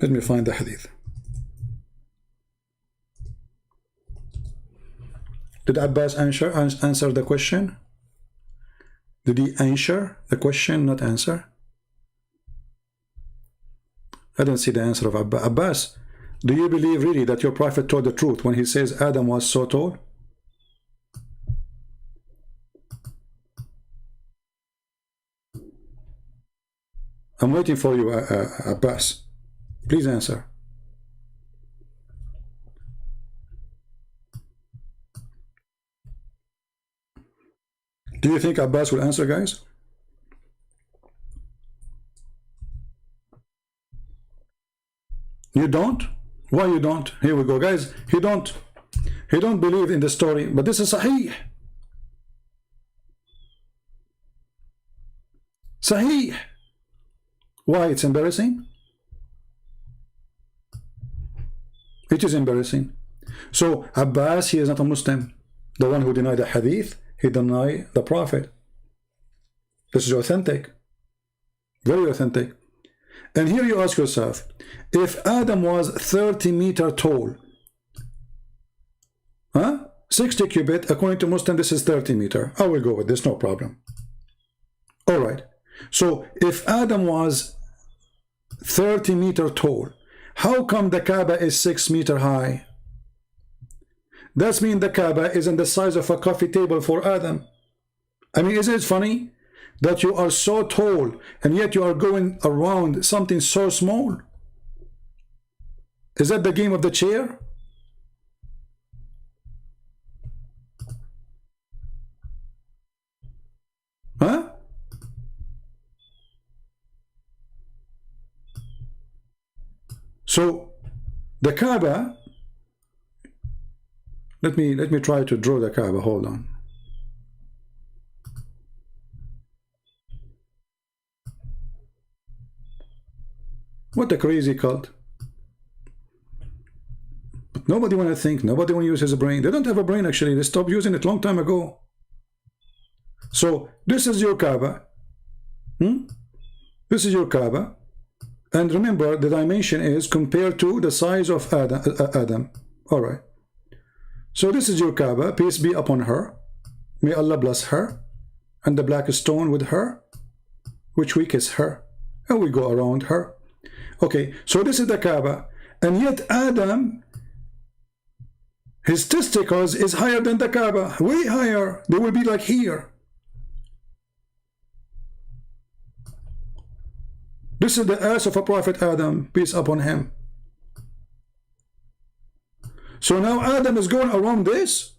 Let me find the hadith. Did Abbas answer the question? Did he answer the question, not answer? I don't see the answer of Abbas. Abbas, do you believe really that your prophet told the truth when he says Adam was so tall? I'm waiting for you, Abbas. Please answer. Do you think Abbas will answer, guys? You don't? Why you don't? Here we go, guys. He don't believe in the story, but this is Sahih. Sahih. Why it's embarrassing? It is embarrassing. So Abbas, he is not a Muslim. The one who denied the hadith, he denied the prophet. This is authentic. Very authentic. And here you ask yourself, if Adam was 30 meters tall, 60 cubit, according to Muslim, this is 30 meters. I will go with this, no problem. All right. So if Adam was 30 meters tall, how come the Kaaba is 6 meters high? That means the Kaaba is in the size of a coffee table for Adam. I mean, isn't it funny that you are so tall and yet you are going around something so small? Is that the game of the chair? Huh? So the Kaaba, let me try to draw the Kaaba. Hold on. What a crazy cult. But nobody want to think, nobody want to use his brain. They don't have a brain, actually. They stopped using it long time ago. So this is your Kaaba. This is your Kaaba. And remember, the dimension is compared to the size of Adam. All right. So this is your Kaaba. Peace be upon her. May Allah bless her. And the black stone with her, which we kiss her. And we go around her. Okay, so this is the Kaaba. And yet Adam, his testicles is higher than the Kaaba. Way higher. They will be like here. This is the ass of a prophet Adam, peace upon him. So now Adam is going around this?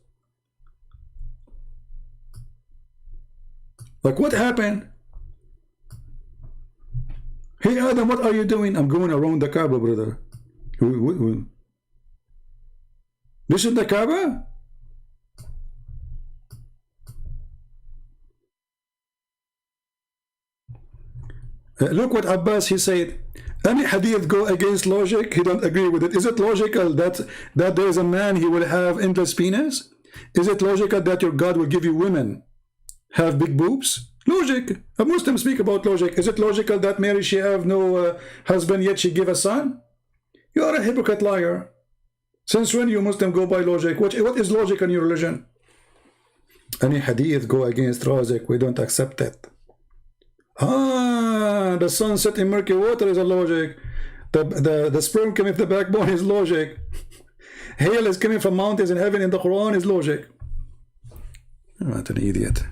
Like what happened? Hey Adam, what are you doing? I'm going around the Kaaba, brother. This is the Kaaba? Look what Abbas, he said, any hadith go against logic, he don't agree with it. Is it logical that there is a man, he will have endless penis? Is it logical that your God will give you women have big boobs? Logic. A Muslim speak about logic. Is it logical that Mary, she have no husband, yet she give a son? You are a hypocrite liar. Since when you Muslim go by logic? What is logic in your religion? Any hadith go against logic, we don't accept it. Ah, the sun set in murky water is a logic. The sperm coming from the backbone is logic. Hail is coming from mountains in heaven in the Quran is logic. What an idiot.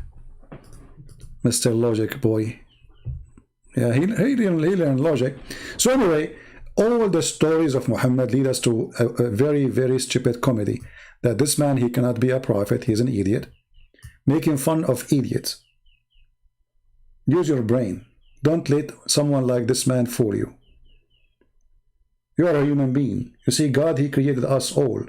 Mr. Logic boy. Yeah, he learned logic. So anyway, all the stories of Muhammad lead us to a very, very stupid comedy. That this man, he cannot be a prophet, he's an idiot. Making fun of idiots. Use your brain. Don't let someone like this man fool you. You are a human being. You see, God, he created us all.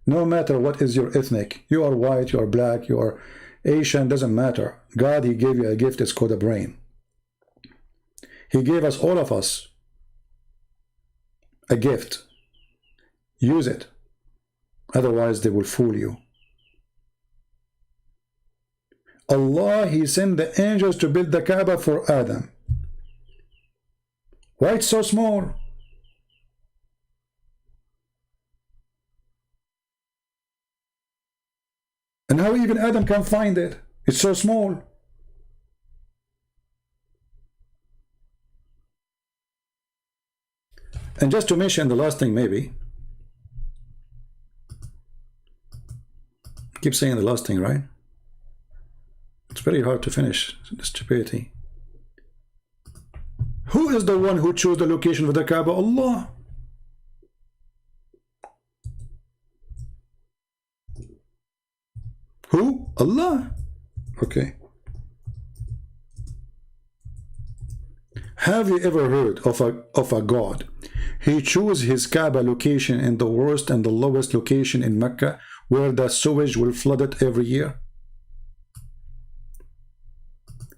No matter what is your ethnic. You are white, you are black, you are Asian, doesn't matter. God, he gave you a gift, it's called a brain. He gave us, all of us, a gift. Use it. Otherwise, they will fool you. Allah, he sent the angels to build the Kaaba for Adam. Why it's so small? And how even Adam can find it? It's so small. And just to mention the last thing, maybe. I keep saying the last thing, right? It's very hard to finish the stupidity. Who is the one who chose the location of the Kaaba? Allah. Who? Allah. Okay. Have you ever heard of a God? He chose his Kaaba location in the worst and the lowest location in Mecca, where the sewage will flood it every year.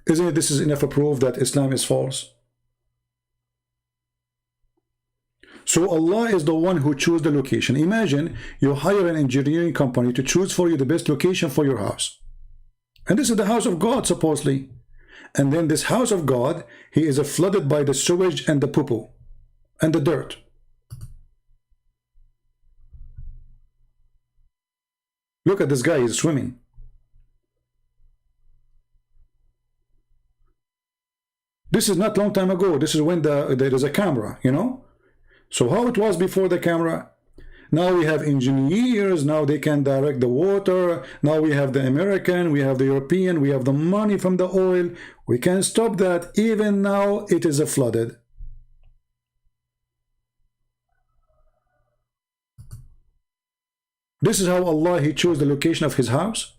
Isn't it this is enough proof that Islam is false? So Allah is the one who chose the location. Imagine you hire an engineering company to choose for you the best location for your house. And this is the house of God, supposedly. And then this house of God, he is flooded by the sewage and the poo-poo and the dirt. Look at this guy, he's swimming. This is not long time ago. This is when there is a camera, you know. So how it was before the camera? Now we have engineers. Now they can direct the water. Now we have the American. We have the European. We have the money from the oil. We can stop that. Even now it is flooded. This is how Allah, he chose the location of his house.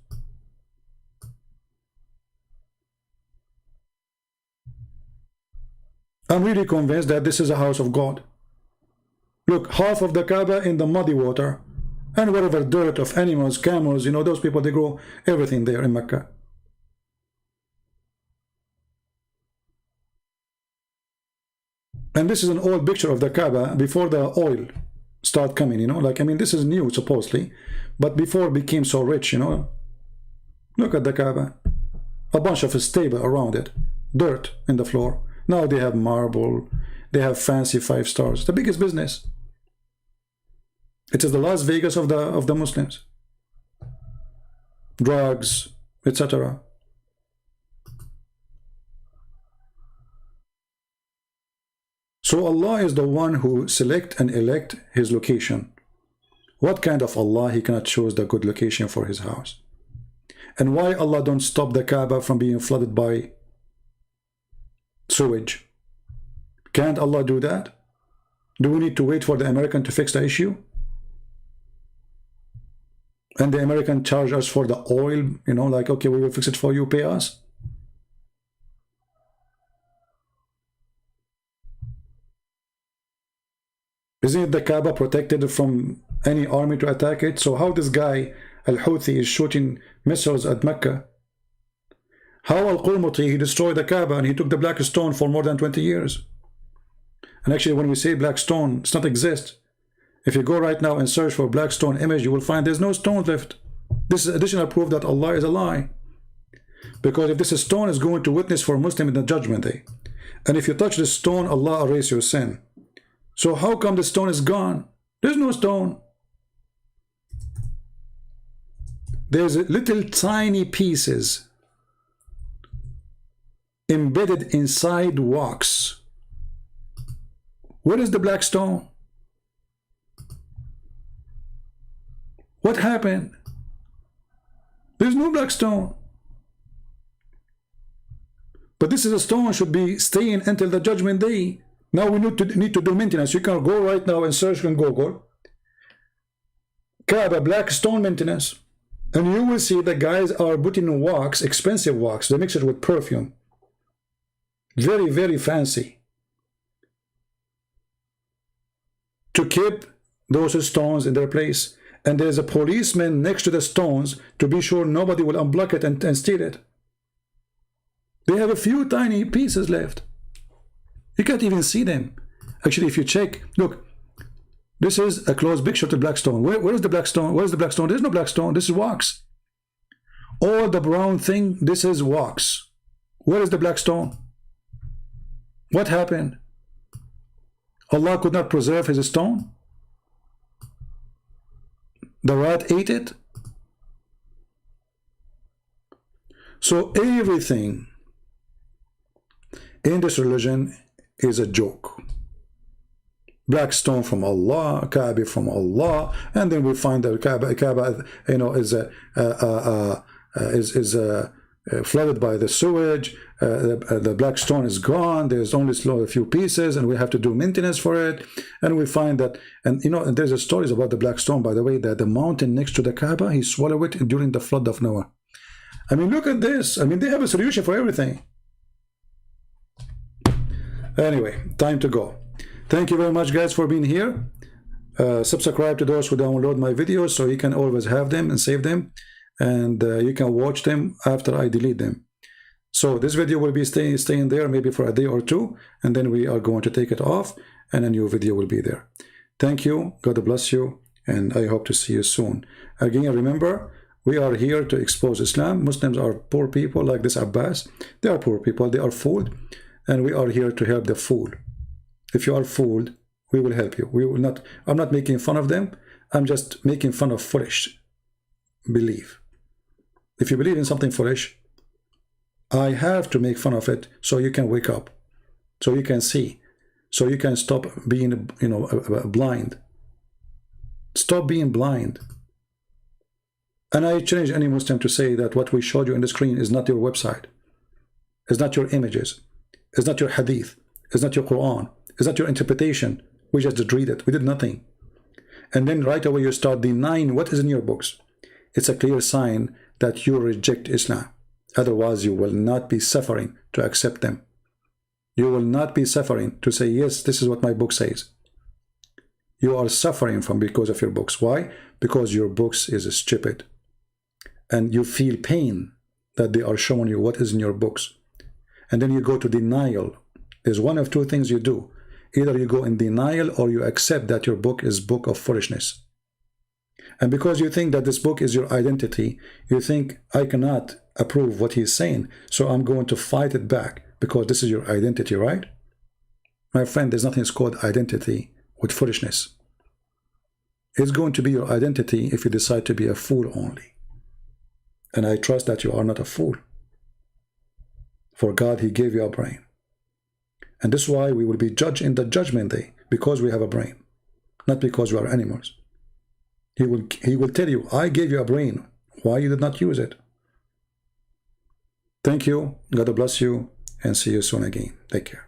I'm really convinced that this is a house of God. Look, half of the Kaaba in the muddy water, and whatever dirt of animals, camels, you know, those people, they grow everything there in Mecca. And this is an old picture of the Kaaba before the oil start coming, you know, like, I mean, this is new supposedly, but before it became so rich, you know. Look at the Kaaba, a bunch of stable around it, dirt in the floor. Now they have marble, They have fancy 5 stars. The biggest business. It is the Las Vegas of the Muslims. Drugs, etc. So Allah is the one who select and elect his location. What kind of Allah he cannot choose the good location for his house? And why Allah don't stop the Kaaba from being flooded by sewage? Can't Allah do that? Do we need to wait for the American to fix the issue? And the American charge us for the oil, you know, like, okay, we will fix it for you, pay us. Isn't the Kaaba protected from any army to attack it? So how this guy, Al-Houthi, is shooting missiles at Mecca? How Al-Qurmuti, he destroyed the Kaaba and he took the black stone for more than 20 years. And actually, when we say black stone, it's not exist. If you go right now and search for black stone image, you will find there's no stone left. This is additional proof that Allah is a lie. Because if this stone is going to witness for Muslim in the judgment day, and if you touch this stone, Allah erase your sin. So how come the stone is gone? There's no stone. There's little tiny pieces embedded inside rocks. Where is the black stone? What happened? There's no black stone. But this is a stone should be staying until the judgment day. Now we need to do maintenance. You can go right now and search on Google Kaaba black stone maintenance, and you will see the guys are putting wax, expensive wax. They mix it with perfume. Very, very fancy. To keep those stones in their place. And there's a policeman next to the stones to be sure nobody will unblock it and steal it. They have a few tiny pieces left. You can't even see them. Actually, if you check, look, this is a close picture of the black stone. Where is the black stone? Where is the black stone? There's no black stone. This is wax. All the brown thing, this is wax. Where is the black stone? What happened? Allah could not preserve his stone? The rat ate it? So everything in this religion is a joke. Black stone from Allah, Kaaba from Allah, and then we find that Kaaba, you know, is flooded by the sewage. The black stone is gone. There's only a few pieces, and we have to do maintenance for it. And we find that, and you know, and there's a stories about the black stone, by the way, that the mountain next to the Kaaba, he swallowed it during the flood of Noah. I mean, look at this. I mean, they have a solution for everything. Anyway, time to go. Thank you very much, guys, for being here. Subscribe to those who download my videos so you can always have them and save them, and you can watch them after I delete them. So this video will be staying there maybe for a day or two, and then we are going to take it off and a new video will be there. Thank you. God bless you, and I hope to see you soon. Again, remember, we are here to expose Islam. Muslims are poor people like this Abbas. They are poor people. They are fooled, and we are here to help the fool. If you are fooled, we will help you. We will not. I'm not making fun of them. I'm just making fun of foolish belief. If you believe in something foolish, I have to make fun of it so you can wake up, so you can see, so you can stop being, you know, blind. Stop being blind. And I challenge any Muslim to say that what we showed you on the screen is not your website, it's not your images, it's not your hadith, it's not your Quran, it's not your interpretation. We just read it. We did nothing. And then right away you start denying what is in your books. It's a clear sign that you reject Islam. Otherwise, you will not be suffering to accept them. You will not be suffering to say, yes, this is what my book says. You are suffering from because of your books. Why? Because your books is stupid. And you feel pain that they are showing you what is in your books. And then you go to denial. There's one of two things you do. Either you go in denial or you accept that your book is book of foolishness. And because you think that this book is your identity, you think, I cannot approve what he's saying, so I'm going to fight it back because this is your identity, right? My friend, there's nothing called identity with foolishness. It's going to be your identity if you decide to be a fool only. And I trust that you are not a fool. For God, He gave you a brain. And this is why we will be judged in the judgment day, because we have a brain, not because we are animals. He will tell you, I gave you a brain. Why you did not use it? Thank you. God bless you, and see you soon again. Take care.